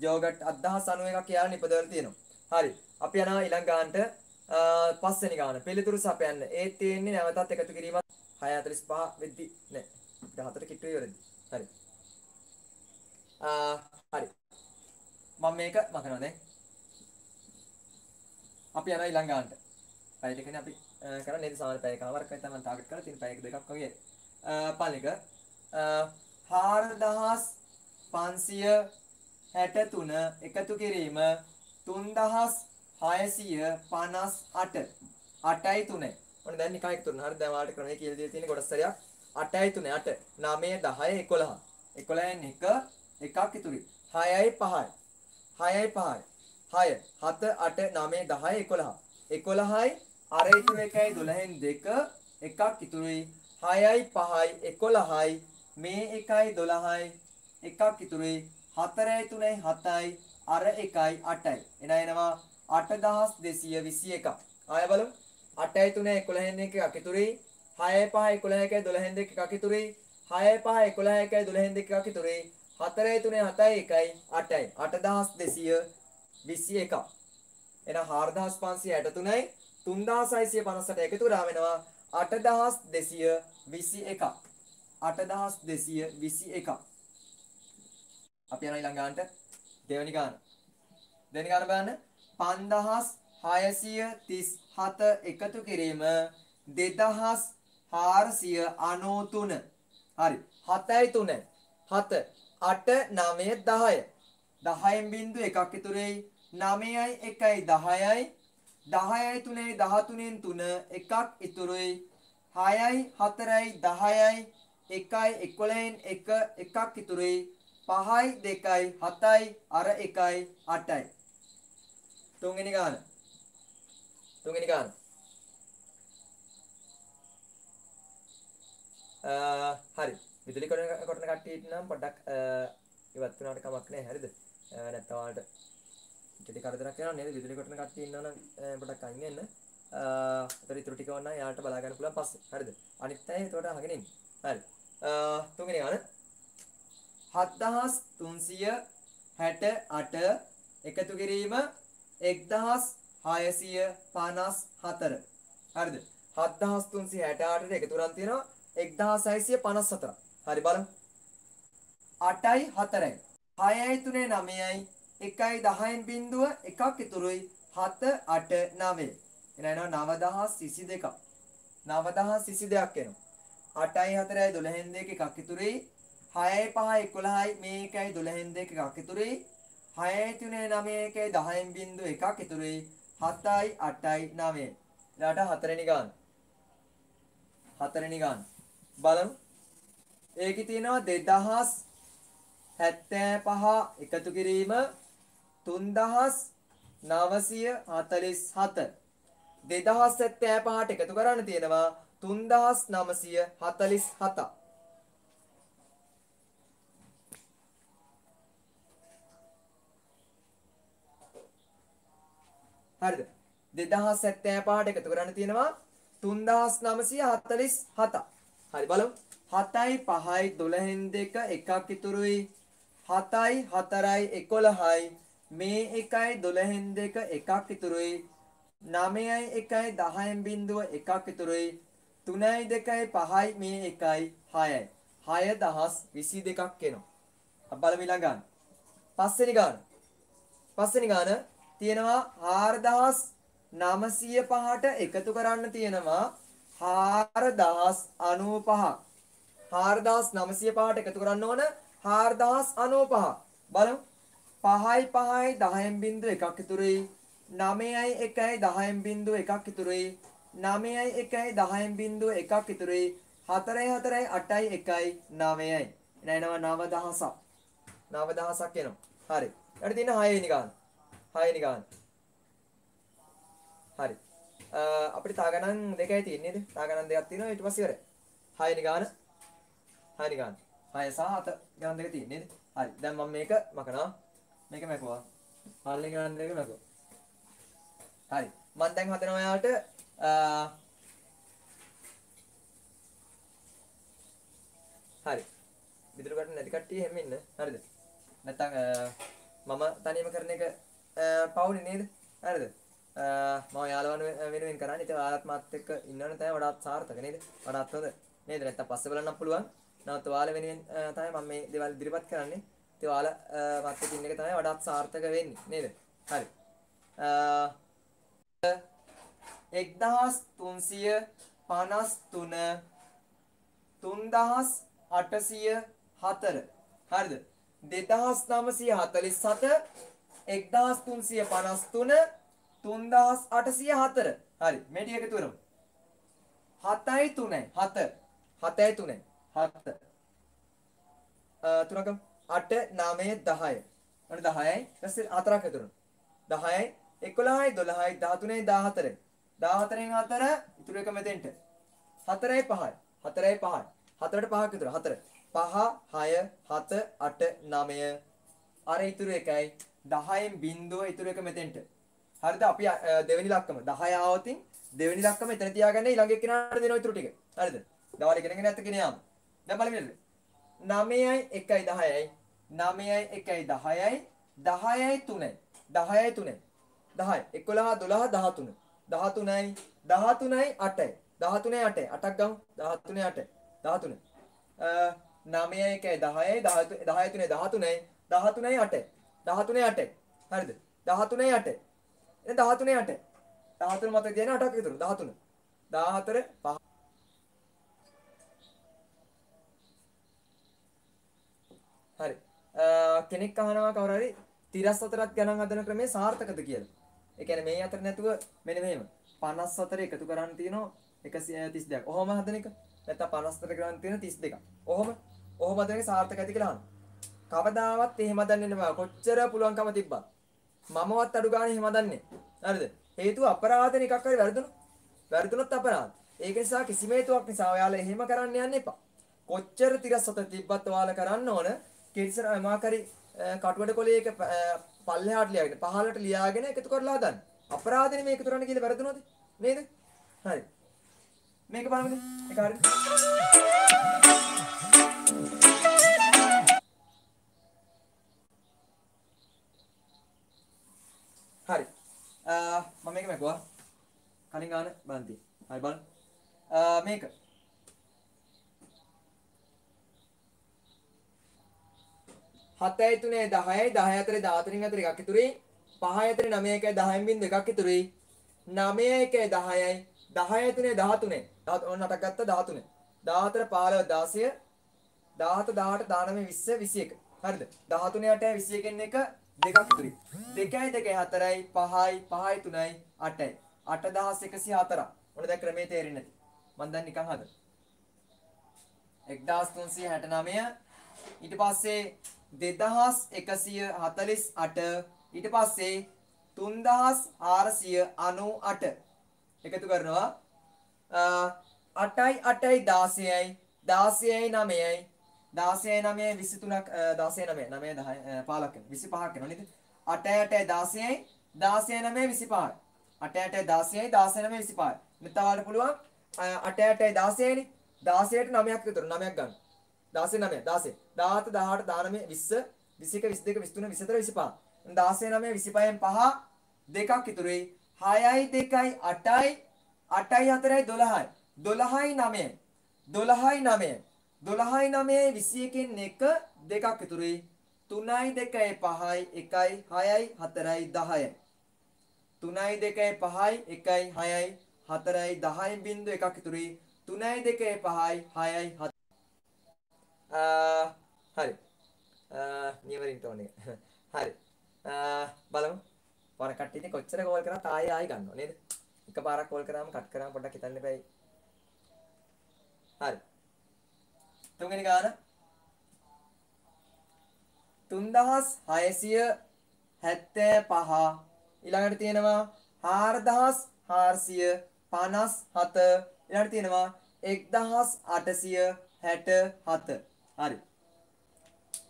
යෝගට් 7091 කියලා නිපදවලා තියෙනවා. හරි. අපි යනවා ඊළඟ ගානට පස්වෙනි ගාන. පිළිතුරු සපයන්න. ඒ තියෙන්නේ නැවතත් එකතු කිරීමත් 6:45 වෙද්දි නෑ. 14 කිට්ටුවේ ඉවරදී. හරි. හරි. මම මේක මකනවා දැන්. අපි යනවා ඊළඟ ගානට. පැය දෙකනේ අපි කරන්නේ නේද සාමාන්‍ය පැය එකමාරක් විතර මම ටාගට් කරලා තියෙන පැය දෙකක් වගේ. පළවෙනි එක 4563 එකතු කිරීම 3658. 8යි 3යි. ඔන්න දැන් නිකන් එකතු කරනවා. හරි දැන් ඔයාලට ක්‍රමයේ කියලා දීලා තියෙන කොටස් හරියක් 8යි 3යි 8 9 10 11. 11න් 1 එකක් ඉතුරුයි. 6යි 5යි. 6යි 5යි. 6 7 8 9 10 11. 11යි අර ඉතුරු එකයි 12න් 2 එකක් ඉතුරුයි. 6යි 5යි 11යි මේ එකයි 12යි එකක් ඉතුරුයි. 4යි 3යි 7යි අර එකයි 8යි. එනවා 8221. ආය බලමු. 8යි 3යි 11න් 1 එකක් ඉතුරුයි. 6යි 5යි 11යි 12න් 2 එකක් ඉතුරුයි. 6යි 5යි 11යි 12න් 2 එකක් ඉතුරුයි. 4යි 3යි 7යි 1යි 8යි. 8221. එහෙනම් 4563යි 3658 එකතු කරා වෙනවා 8221. 8221. අපි යනවා ඊළඟ ගානට. දෙවෙනි ගාන. දෙවෙනි ගාන බලන්න 5637 එකතු කිරීම 2493. හරි. 7යි 3යි. 7 8 9 10. 10න් බිංදුව එකක් ඉතුරුයි. 9යි 1යි 10යි 10යි 3යි 13න් 3 එකක් ඉතුරුයි. 6යි 4යි 10යි 1යි 11න් 1 එකක් ඉතුරුයි. 5යි 2යි 7යි අර 1යි 8යි. තුන්වෙනි ගාන. තුන්වෙනි ගාන. හරි. විදුලි කොටන කට්ටියට නම් පොඩ්ඩක් ඉවත් වුණාට කමක් නැහැ. හරිද? නැත්නම් ඔයාලට ටික කරදරයක් වෙනවා නේද? විදුලි කොටන කට්ටිය ඉන්නවා නම් පොඩ්ඩක් අයින් වෙන්න. ඒතර ඉතුරු ටික වුණා යාලට බලා ගන්න පුළුවන් පස්සේ. හරිද? අනිත් අය ඒකට අහගෙන ඉන්න. හරි. තුන්වෙනි ගාන 7368 එකතු කිරීම 1654. හරිද? 7368ට එකතු කරන් තියෙනවා 1654. හරි බලමු. 8යි 4යි 6යි 3යි 9යි 1යි 10න් බිංදුව එකක් ඉතුරුයි 7 8 9. එනවා 9022. 9022ක් එනවා. 8යි 4යි 12න් 2 එකක් ඉතුරුයි. 6යි 5යි 11යි මේ එකයි 12න් 2 එකක් ඉතුරුයි. 6යි 3යි 9යි 1යි 10න් බිංදුව එකක් ඉතුරුයි. 7යි 8යි 9යි. ඊළාට හතරෙනි ගාන. හතරෙනි ගාන. බලමු. ඒකේ තියෙනවා 2075 එකතු කිරීම 3947. 2075ට එකතු කරන්න තියෙනවා 3947. හරිද? 2075ට එකතු කරන්න තියෙනවා 3947. හරි බලමු. 7යි 5යි 12න් 2 එකක් ඉතුරුයි. 7යි 4යි 11යි මේ එකයි 12න් 2 එකක් ඉතුරුයි. 9යි 1යි 10න් බිංදුව එකක් ඉතුරුයි. 3යි 2යි 5යි මේ එකයි 6යි. 6022ක් එනවා. අපි බලමු ඊළඟ ගාන. පස්වෙනි ගාන. පස්වෙනි ගාන තියෙනවා 4905ට එකතු කරන්න තියෙනවා 4095ක්. 4905ට එකතු කරන්න ඕන 4095. බලමු. 5යි 5යි 10න් බිංදුව එකක් ඉතුරුයි. 9යි 1යි 10න් බිංදුව එකක් ඉතුරුයි. 9යි 1යි 10න් බිංදුව එකක් ඉතුරුයි. 4යි 4යි 8යි 1යි 9යි. එනවා 9000ක්. 9000ක් එනවා. හරි. ඊට තියෙන 6 වෙනි ගාන. 6 වෙනි ගාන. හරි. අපිට තා ගණන් දෙකයි තියෙන්නේ නේද? තා ගණන් දෙකක් තියෙනවා ඊට පස්සේ ඉවරයි. 6 වෙනි ගාන. 6 වෙනි ගාන. 6 සහ 7 ගණන් දෙක තියෙන්නේ නේද? හරි. දැන් මම මේක මකනවා. මේක මැකුවා. පළවෙනි ගණන් දෙක මැකුවා. හරි. මම දැන් හදනවා ඔයාලට හරි. විදුලි කට්ටිය නැති කට්ටිය හැම ඉන්න. හරිද? නැත්තම් මම තනියම කරන එක පවුනේ නේද? හරිද? මම යාළුවන් වෙනුවෙන් කරන්නේ. ඉතින් ඔයාලත් මාත් එක්ක ඉන්නවනේ තමයි වඩාත් සාර්ථක නේද? වඩාත් හොඳ නේද? නැත්තම් පස්සේ බලන්න පුළුවන්. නමුත් ඔයාලා වෙනුවෙන් තමයි මම මේ දේවල් ඉදිරිපත් කරන්නේ. ඉතින් ඔයාලා මාත් එක්ක ඉන්න එක තමයි වඩාත් සාර්ථක වෙන්නේ නේද? හරි. 1353 3804 හරිද 2947 1353 3804 හරි මේ ටික එකතු කරමු 7යි 3යි 7 7යි 3යි 7 තුනකම් 8 9 10 අර 10යි ඊපස්සේ 4ක් එකතු කරමු 10යි 11යි 12යි 13යි 14යි 14න් 4 ඉතුරු එක මෙතෙන්ට 4යි 5යි 4යි 5යි 4ට 5ක් ඉතුරු 4 5 6 7 8 9 අර ඉතුරු එකයි 10න් බිංදුව ඉතුරු එක මෙතෙන්ට හරිද අපි දෙවෙනි ලක්කම 10 ආවොතින් දෙවෙනි ලක්කම එතන තියාගන්න ඊළඟ එක්කෙනාට දෙනවා ඉතුරු ටික හරිද දවල් ඉගෙනගෙන නැත්te කියන යාම දැන් බලමු 9යි 1යි 10යි 9යි 1යි 10යි 10යි 3යි 10යි 3යි 10 11 12 13 13යි 13යි 8යි 13යි 8යි 8ක් ගමු 13යි 8යි 13 9යි 1යි 10යි 10යි 3යි 13යි 13යි 8යි 13යි 8යි හරිද 13යි 8යි එන 13යි 8යි 13 මතක තියන 8ක් විතර 13 14 5 හරි කෙනෙක් අහනවා කවුරු හරි 34ක් ගණන් හදන ක්‍රමේ සාර්ථකද කියලා. ඒ කියන්නේ මේ අතර නැතුව මෙන්න මෙහෙම 54 එකතු කරන්න තියෙනවා 132ක්. ඔහොම හදන එක. නැත්නම් 54 ගණන් තියෙන 32ක්. ඔහොම හදන එක සාර්ථකයිද කියලා අහනවා. කවදාවත් එහෙම හදන්නේ නෙමෙයි. කොච්චර පුළුවන්කම තිබ්බත්. මමවත් අඩු ගානේ එහෙම හදන්නේ. හරිද? හේතුව අපරාධන එකක් හරි වැරදුනොත්. වැරදුනොත් අපරාධ. ඒක නිසා කිසිම හේතුවක් නිසා ඔයාලා එහෙම කරන්න යන්න එපා. කොච්චර 34 තිබ්බත් ඔයාලා කරන්න ඕන කෙලිසර මාකරි කටුවඩ කොලේ එක පල්ලෙහාට ලියාගෙන පහළට ලියාගෙන එකතු කරලා හදන්න. අපරාධනේ මේක කරන්න කියලා වැරදුනොත් නේද? හරි. මේක බලමුද? ඒක හරිද? හරි. මම මේක මැකුවා. කලින් ගාන බලන්න තියෙයි. හරි බලන්න. මේක 7යි 3යි 10යි 10යි 4යි 14න් අතර එකක් ඉතුරුයි 5යි 4යි 9යි 1යි 10න් බින්දුව එකක් ඉතුරුයි 9යි 1යි 10යි 10යි 3යි 13යි 18 ගත්ත 13 14 15 16 17 18 19 20 21 හරිද 13 8යි 21 එක දෙකක් ඉතුරුයි 2යි 2යි 4යි 5යි 5යි 3යි 8යි 8104 ඔන්න දැන් ක්‍රමේ තේරෙන්නේ නැති මම දැන් නිකන් හදලා 1369 ඊට පස්සේ 2148 ඊට පස්සේ 3498 එකතු කරනවා 8යි 8යි 16යි 16යි 9යි 16යි 9යි 23ක් 16යි 9යි 9යි 10 15ක් වෙනවා 25ක් වෙනවා නේද 8යි 8යි 16යි 16යි 9යි 25යි 8යි 8යි 16යි 16යි 9යි 25යි මෙතන වලට පුළුවන් 8යි 8යි 16යි නේ 16ට 9ක් විතර 9ක් ගන්න 16 9 16 17 18 19 20 21 22 23 24 25 16 9 25න් 5 දෙකක් ඉතුරුයි 6යි 2යි 8යි 8යි 4යි 12යි 12යි 9යි 12යි 9යි 12යි 9යි 21න් 1 දෙකක් ඉතුරුයි 3යි 2යි 5යි 1යි 6යි 4යි 10යි 3යි 2යි 5යි 1යි 6යි 4යි 10යි බිංදු එකක් ඉතුරුයි 3යි 2යි 5යි 6යි 7 හරි නියමරින් ටෝන් එක හරි බලමු වර කට්ටියට කොච්චර කෝල් කරාත් ආයෙ ගන්නව නේද එකපාරක් කෝල් කරාම කට් කරාම පොඩ්ඩක් හිතන්න එපා හරි තුන්වෙනි ගාන 3675 ඊළඟට තියෙනවා 4457 ඊළඟට තියෙනවා 1867 හරි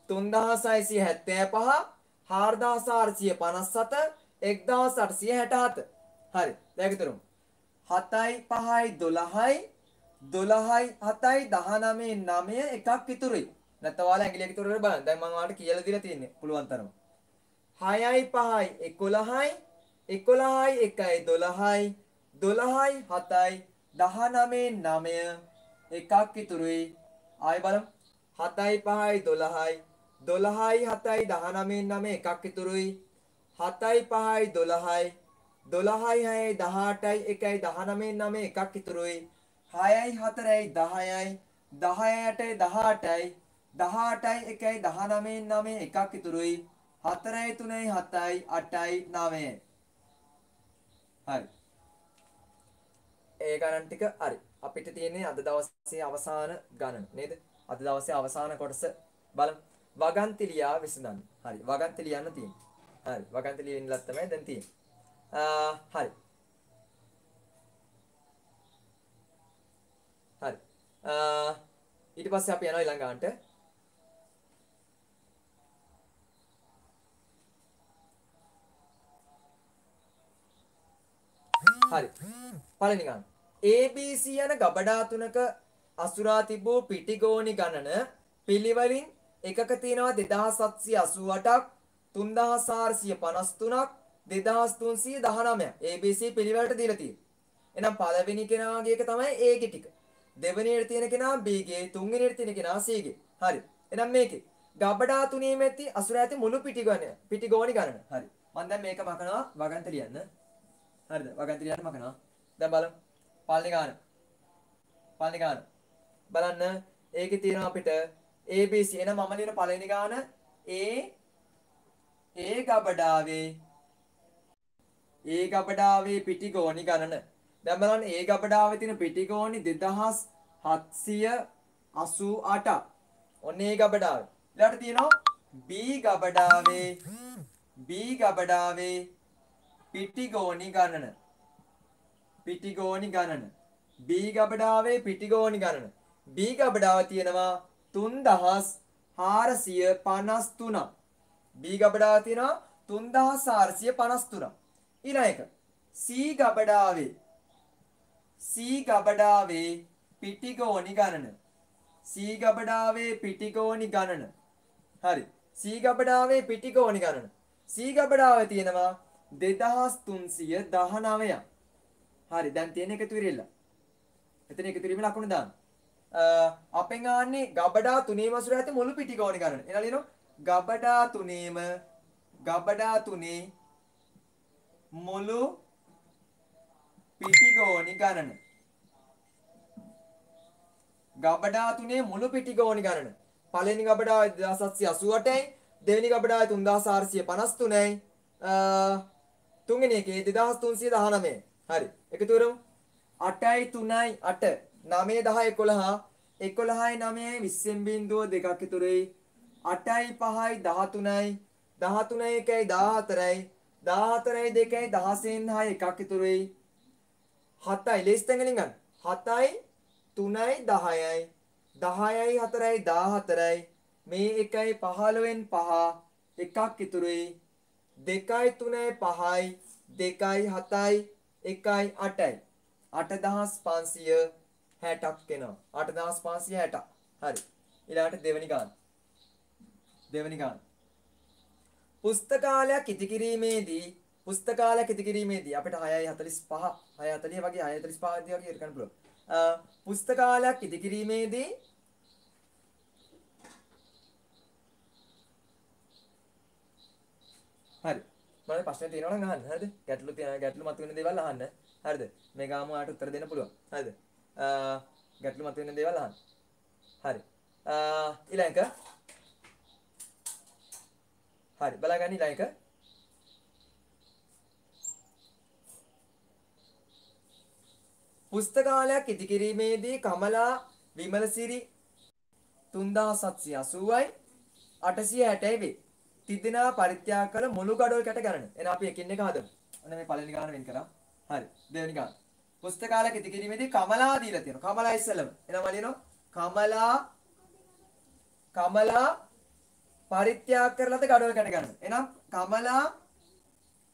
3675 4457 1867 හරි දැන් ඉතුරුම 7යි 5යි 12යි 12යි 7යි 19යි 9 එකක් ඉතුරුයි නැත්නම් ඔයාලා ඇඟිලි ඉතුරු කරලා බලන්න දැන් මම ඔයාලට කියලා දීලා තියෙන්නේ පුළුවන් තරම 6යි 5යි 11යි 11යි 1යි 12යි 12යි 7යි 19යි 9 එකක් ඉතුරුයි ආයෙ බලමු 7යි 5යි 12යි 12යි 7යි 19යි 9 එකක් ඉතුරුයි 7යි 5යි 12යි 12යි 6යි 18යි 1යි 19යි 9 එකක් ඉතුරුයි 6යි 4යි 10යි 10යි 8යි 18යි 18යි 1යි 19යි 9 එකක් ඉතුරුයි 4යි 3යි 7යි 8යි 9යි හරි ඒ ගණන් ටික හරි අපිට තියෙන්නේ අද දවසේ අවසාන ගණන නේද අද දවසේ අවසාන කොටස බලමු වගන්ති ලියා විසඳන්න හරි වගන්ති ලියන්න තියෙන්නේ හරි වගන්ති ලියන්නලත් තමයි දැන් තියෙන්නේ හරි හරි ඊට පස්සේ අපි යනවා ඊළඟ ගානට හරි පළවෙනි ගාන ABC යන ගබඩා තුනක අසුරා තිබූ පිටිගෝනි ගණන පිළිවෙලින් එකක තියෙනවා 2788ක් 3453ක් 2319ක් ABC පිළිවෙලට දීලා තියෙනවා. එහෙනම් පළවෙනි කෙනාගේ එක තමයි A ගේ ටික. දෙවෙනියට තියෙන කෙනා B ගේ, තුන්වෙනියට තියෙන කෙනා C ගේ. හරි. එහෙනම් මේකේ ගබඩා තුනේ මෙති අසුරා ඇති මුළු පිටිගෝනි ගණන. හරි. මම දැන් මේක මකනවා වගන්ත ලියන්න. හරිද? වගන්ත ලියන්න මකනවා. දැන් බලමු. පළවෙනි ගාන. පළවෙනි ගාන. බලන්න ඒකේ තියෙනවා අපිට ABC එහෙනම් මම ලියන පළවෙනි ගාන A ගබඩාවේ පිටිගෝනි ගණන. දැන් බලන්න A ගබඩාවේ තියෙන පිටිගෝනි 2788. ඔන්න A ගබඩාවේ. ඊළඟට තියෙනවා B ගබඩාවේ පිටිගෝනි ගණන. පිටිගෝනි ගණන. B ගබඩාවේ පිටිගෝනි ගණන. B ගබඩාව තියෙනවා 3453. B ගබඩාව තියෙනවා 3453. ඊළඟ එක C ගබඩාවේ පිටිගෝනි ගණන. C ගබඩාවේ පිටිගෝනි ගණන. හරි. C ගබඩාවේ පිටිගෝනි ගණන. C ගබඩාවේ තියෙනවා 2319ක්. හරි. දැන් තියෙන එකතු වෙරිලා. එතන එකතු වීම ලකුණු දාන්න. අපෙන් ආන්නේ ගබඩා තුනේම අසුර ඇති මුළු පිටිගෝනි ගණන. එනවා ලියනවා ගබඩා තුනේ මුළු පිටිගෝනි ගණන. ගබඩා තුනේ මුළු පිටිගෝනි ගණන. පළවෙනි ගබඩාව 2788යි, දෙවෙනි ගබඩාව 3453යි, තුන්වෙනි එකේ 2319යි. හරි. එකතු කරමු. 8යි 3යි 8 9 10 11 11යි 9යි 20 බිංදුව දෙකක් ඉතුරුයි 8යි 5යි 13යි 13යි 1යි 14යි 14යි 2යි 16න් 6 එකක් ඉතුරුයි 7යි ලේස්තෙන් ගලින් ගන්න 7යි 3යි 10යි 10යි 4යි 14යි මේ 1යි 15න් 5 එකක් ඉතුරුයි 2යි 3යි 5යි 2යි 7යි 1යි 8යි 8560ක් එනවා 8560 හරි ඊළඟට දෙවෙනි ගාන පුස්තකාලයක් ඉදිකිරීමේදී අපිට 6:45 6:40 වගේ 6:45 වගේ ඉරකන්න පුළුවන් පුස්තකාලයක් ඉදිකිරීමේදී හරි. මොනවද ප්‍රශ්න තියෙනවා නම් අහන්න. හරිද? ගැටලු මතුවෙන දේවල් අහන්න. හරිද? මේ ගාම ඔයාලට උත්තර දෙන්න පුළුවන්. හරිද? ගැටලු මතුවෙන දේවල් අහන්න. හරි. ඊළඟ හරි බලාගන්න ඊළඟ පුස්තකාලයක් ඉදිකිරීමේදී කමලා විමලසිරි 3780යි 860යි වේ. තිදෙනා පරිත්‍යාග කළ මුළු ගඩොල් කැට ගණන. එහෙනම් අපි එකින් එක හදමු. අන්න මේ පළවෙනි ගාන වෙන් කරා. හරි. දෙවෙනි ගාන. පුස්තකාලයක් ඉදිකිරීමේදී කමලා දීලා තියෙනවා. කමලා ඉස්සෙල්ලම. එහෙනම් මලියනවා කමලා පරිත්‍යාග කරලාද ගඩොල් කැට ගණන. එහෙනම්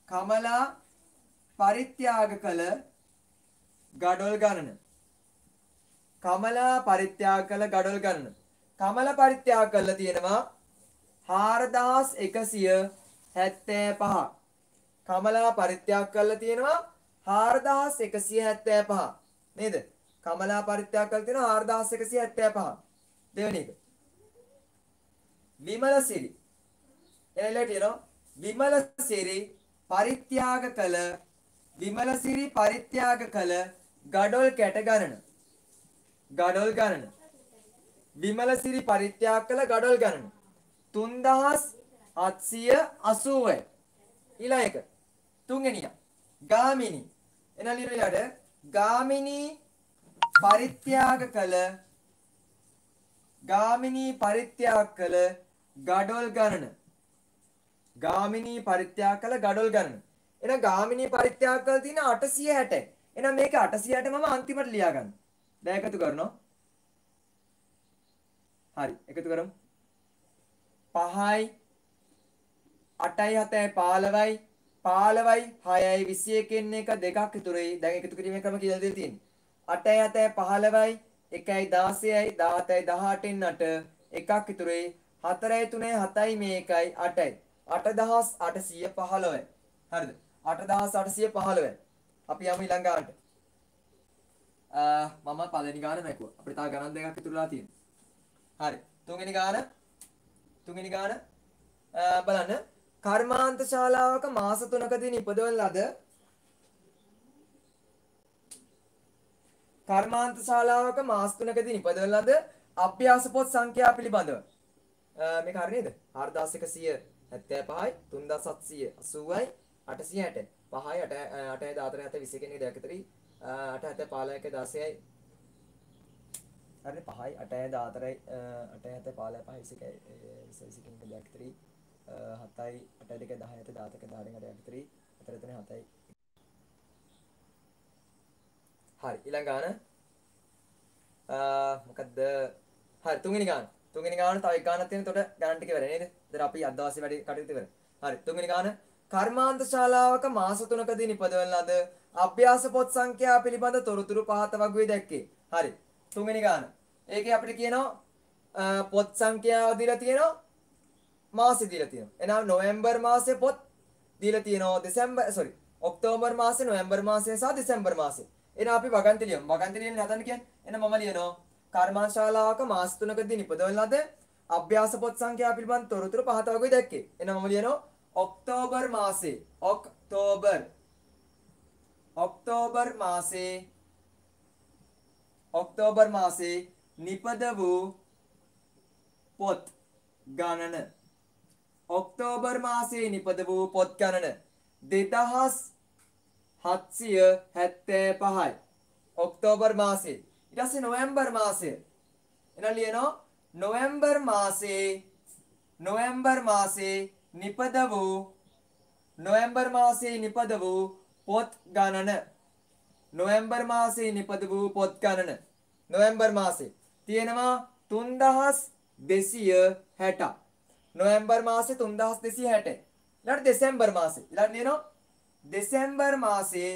කමලා පරිත්‍යාග කළ ගඩොල් ගණන. කමලා පරිත්‍යාග කළ ගඩොල් ගණන. කමල පරිත්‍යාග කළා තියෙනවා 4175. කමලා පරිත්‍යාග කළා තියෙනවා 4175. නේද? කමලා පරිත්‍යාග කළා තියෙනවා 4175. දෙවෙනි එක. විමලසිරි. එළට එනවා විමලසිරි පරිත්‍යාග කළ ගඩොල් කැට ගණන. ගඩොල් ගණන. විමලසිරි පරිත්‍යාග කළ ගඩොල් ගණන 3780යි. ඊළඟ එක. තුන්වෙනිය. ගාමිනී. එනලියට ගාමිනී පරිත්‍යාග කළ ගඩොල් ගණන. ගාමිනී පරිත්‍යාග කළ ගඩොල් ගණන. එහෙනම් ගාමිනී පරිත්‍යාග කළ තියෙන 860යි. එහෙනම් මේක 860 මම අන්තිමට ලියා ගන්න. දැන් එකතු කරනවා. හරි එකතු කරමු 5යි 8යි 7යි 15යි 15යි 6යි 21 එක දෙකක් ඉතුරුයි. දැන් එකතු කිරීමේ ක්‍රම කියලා දෙලා තියෙන්නේ 8යි 7යි 15යි 1යි 16යි 17යි 18න් 8 එකක් ඉතුරුයි 4යි 3යි 7යි මේ 1යි 8යි 8815යි. හරිද? 8815යි. අපි යමු ඊළඟ ගානට. මම පළවෙනි ගාන මැකුවා. අපිට තව ගණන් දෙකක් ඉතුරුලා තියෙනවා. හරි. තුන්වෙනි ගාන බලන්න. කර්මාන්ත ශාලාවක මාස 3කදී නිපදවන ලද අභ්‍යාස පොත් සංඛ්‍යා පිළිබඳව. මේක හරි නේද? 4175යි 3780යි 860යි 5යි 8යි 14යි 21 නේද? එකතරි 8 7 15 1 16යි හරිනේ 5යි 8යි 14යි 8යි 7 15 5 21 21 දෙයක් 3 7යි 8යි 2 10යි 17යි 18යි 3 4 3 7යි. හරි ඊළඟ ගාන මොකද්ද? හරි තුන්වෙනි ගාන තව එක ගානක් තියෙන. එතකොට ගණන් ටික ඉවරයි නේද? දැන් අපි අද දවසේ වැඩි කටයුතු ඉවරයි. හරි තුන්වෙනි ගාන කර්මාන්ත ශාලාවක මාස 3කදී නිපදවන ලද අභ්‍යාස පොත් සංඛ්‍යා පිළිබඳ තොරතුරු පහත වගුවේ දැක්කේ. හරි තුන්වෙනි ගාන. ඒකේ අපිට කියනවා පොත් සංඛ්‍යාව දීලා තියෙනවා මාසෙ දීලා තියෙනවා. එහෙනම් නොවැම්බර් මාසේ පොත් දීලා තියෙනවා ඔක්තෝබර් මාසේ නොවැම්බර් මාසේ සහ දෙසැම්බර් මාසේ. එහෙනම් අපි වගන්ති ලියමු. වගන්ති ලියන්න හදන්න කියන්නේ. එහෙනම් මම ලියනවා කර්මාන්ත ශාලාවක මාස 3කදී නිපදවන ලද අභ්‍යාස පොත් සංඛ්‍යා පිළිබඳ තොරතුරු පහත වගුවේ දැක්කේ. එහෙනම් මම ලියනවා ඔක්තෝබර් මාසේ නිපද වූ පොත් ගණන. ඔක්තෝබර් මාසේ නිපද වූ පොත් ගණන 2775යි. ඔක්තෝබර් මාසේ. ඊට පස්සේ නොවැම්බර් මාසය. එහෙනම් ලියනවා නොවැම්බර් මාසේ නිපද වූ පොත් ගණන. නොවැම්බර් මාසේ නිපද වූ පොත් ගණන. නොවැම්බර් මාසේ තියෙනවා 3260. නොවැම්බර් මාසේ 3260. ඊළඟ දෙසැම්බර් මාසේ. ඊළඟ ලියනවා දෙසැම්බර් මාසේ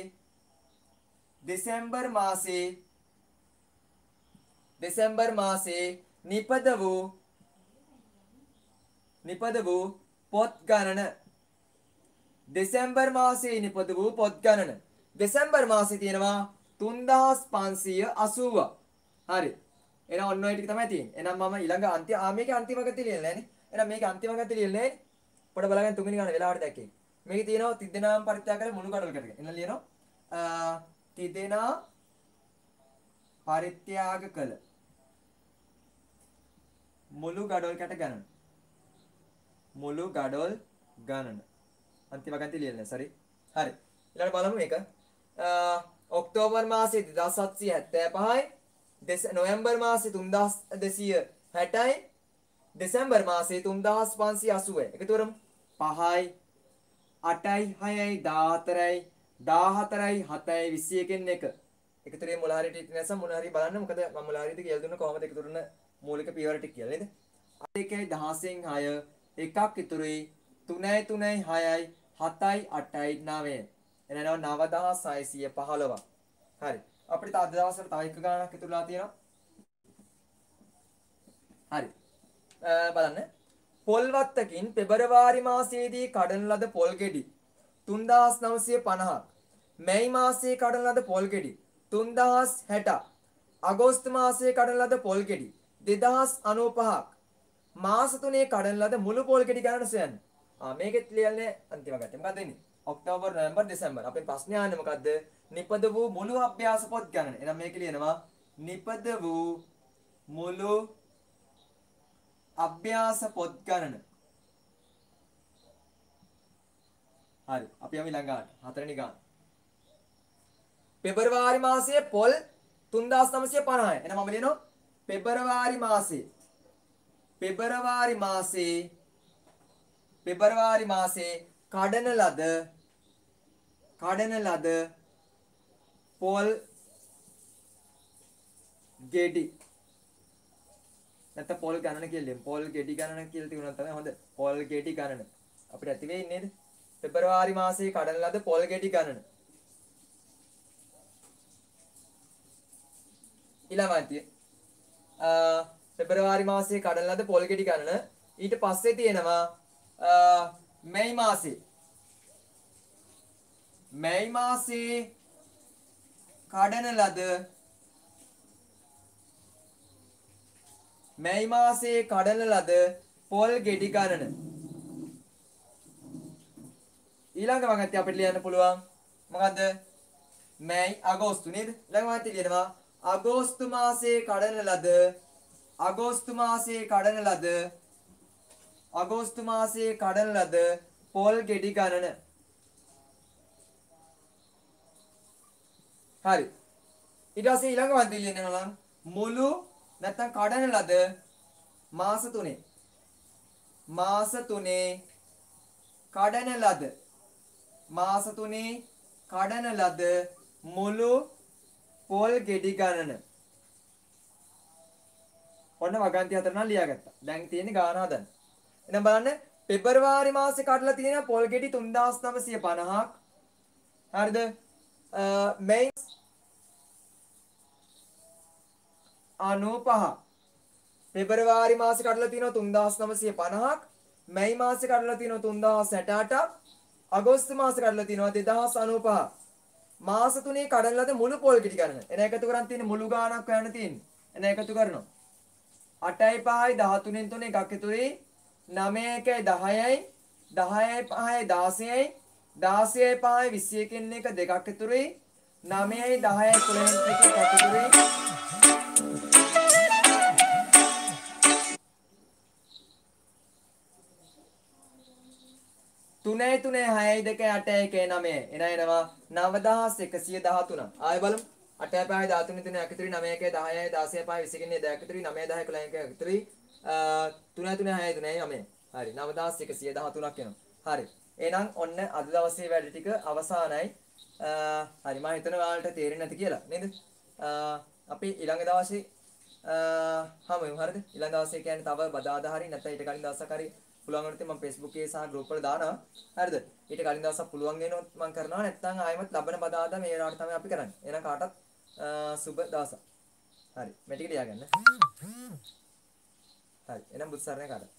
නිපද වූ පොත් ගණන. දෙසැම්බර් මාසේ නිපද වූ පොත් ගණන. දෙසැම්බර් මාසේ තියෙනවා 3580. හරි. එහෙනම් ඔන්න ඔය ටික තමයි තියෙන්නේ. එහෙනම් මම ඊළඟ මේකේ අන්තිම ගතිය ලියලා නැහැ නේ. එහෙනම් මේකේ අන්තිම ගතිය ලියලා නැහැ. පොඩ බලගන්න තුන්වෙනි ගාන වෙලාවට දැක්කේ. මේකේ තියෙනවා තිදෙනාම පරිත්‍යාග කළ මුළු ගඩොල් කැටක. එන්න ලියනවා තිදෙනා පරිත්‍යාග කළ මුළු ගඩොල් කැට ගණන. මුළු ගඩොල් ගණන. අන්තිම ගණන්ති ලියන්න. සරි. හරි. ඊළඟට බලමු මේක. ඔක්තෝබර් මාසයේ 2775යි. නොවැම්බර් මාසයේ 3260යි. දෙසැම්බර් මාසයේ 3580යි. එකතු කරමු. 5යි 8යි 6යි 14යි 14යි 7යි 21න් එක. එකතු කරේ මුල හරියට ඉතින් නැසම් මොන හරි බලන්න. මොකද මම මුල හරියට කියලා දුන්න කොහමද එකතු කරන මූලික පියවර ටික කියලා නේද? 8යි 16න් 6 එකක් ඉතුරුයි 3යි 3යි 6යි 7යි 8යි 9යි. එනවා 9615. හරි. අපිට අද දවසට තව එක ගණනක් ඉතුරුලා තියෙනවා. හරි. බලන්න. පොල්වත්තකින් පෙබරවාරි මාසයේදී කඩන ලද පොල් ගෙඩි 3950ක්. මැයි මාසයේ කඩන ලද පොල් ගෙඩි 3060ක්. අගෝස්තු මාසයේ කඩන ලද පොල් ගෙඩි 2095ක්. මාස 3 කඩන ලද මුළු පොල් ගෙඩි ගණන සොයන්න. මේකෙත් ලියන්නේ අන්තිම ගැටේ. මොකක්ද වෙන්නේ? October November December. අපේ ප්‍රශ්නේ ආන්නේ මොකද්ද? නිපද වූ මුළු අභ්‍යාස පොත් ගණන. එහෙනම් මේක ලියනවා නිපද වූ මුළු අභ්‍යාස පොත් ගණන. හරි. අපි යමු ඊළඟට. හතරවෙනි ගාන. පෙබරවාරි මාසයේ පොල් 3950යි. එහෙනම් මම ලියනවා පෙබරවාරි මාසයේ කඩන ලද පොල් ගෙඩි නැත්නම් පොල් ගණන කියලා ලියමු. පොල් ගෙඩි ගණන කියලා තියුණා තමයි හොඳ. පොල් ගෙඩි ගණන අපිට ඇති වෙන්නේ නේද? පෙබරවාරි මාසයේ කඩන ලද පොල් ගෙඩි ගණන. ඊළඟට පෙබරවාරි මාසයේ කඩන ලද පොල් ගෙඩි ගණන. ඊට පස්සේ තියෙනවා මැයි මාසයේ කඩන ලද පොල් ගෙඩි ගණන. ඊළඟ වගන්ති අපිට ලියන්න පුළුවන් මොකද්ද? මැයි අගෝස්තු නේද? ඊළඟ වගන්ති ලියනවා අගෝස්තු මාසයේ කඩන ලද පොල් ගෙඩි ගණන. හරි. ඊට පස්සේ ඊළඟ වන්ති ලියනවා නම් මුළු නැත්තම් කඩන ලද මාස 3 කඩන ලද මුළු පොල් ගෙඩි ගණන. ඔන්න වගන්ති හතර නම් ලියාගත්තා. දැන් තියෙන්නේ ගාන හදන්න. එහෙනම් බලන්න පෙබරවාරි මාසේ කඩලා තියෙන පොල් ගෙඩි 3950ක්. හරිද? මැයි 95. පෙබරවාරි මාසේ කඩලා තියෙනවා 3950ක්. මැයි මාසේ කඩලා තියෙනවා 3068ක්. අගෝස්තු මාසේ කඩලා තියෙනවා 2095. මාස 3 කඩන ලද මුළු පොල් ගෙඩි ගණන. එන එකතු කරන් තියෙන්නේ මුළු ගාණක් හොයන්න තියෙන්නේ. එන එකතු කරනවා. 8යි 5යි 13න් 3 එකක් ඉතුරුයි. 9යි 1යි 10යි 10යි 5යි 16යි 16යි 5යි 21න් එක දෙකක් ඉතුරුයි. 9යි 10යි 11න් එකක් ඉතුරුයි. 3යි 3යි 6යි 2යි 8යි 1යි 9යි. එනවා 9113. ආයෙ බලමු. 8යි 5යි 13න් 3 එකක් ඉතුරුයි. 9යි 1යි 10යි 16යි 5යි 21න් දෙකක් ඉතුරුයි. 9යි 10යි 11න් එකක් ඉතුරුයි. 3යි 3යි 6යි 3යි 9යි. හරි 9113ක් එනවා. හරි. එහෙනම් ඔන්න අද දවසේ වැඩ ටික අවසానයි. හරි මම හිතනවා ඔයාලට තේරෙන්නේ නැති කියලා නේද? අපි ඊළඟ දවසේ හමු හරිද? ඊළඟ දවසේ කියන්නේ තව බදාදා හරි නැත්නම් ඊට කලින් දවසක් හරි පුළුවන් වුණොත් මම Facebook එකේ සහ group වල දානවා. හරිද? ඊට කලින් දවසක් පුළුවන් වෙනොත් මම කරනවා. නැත්නම් ආයෙමත් ලබන බදාදා මේ වෙලාවට තමයි අපි කරන්නේ. එහෙනම් කාටත් සුබ දවසක්. හරි. මේ ටික ලියාගන්න. හරි. එහෙනම් බුදු සරණයි කාටත්.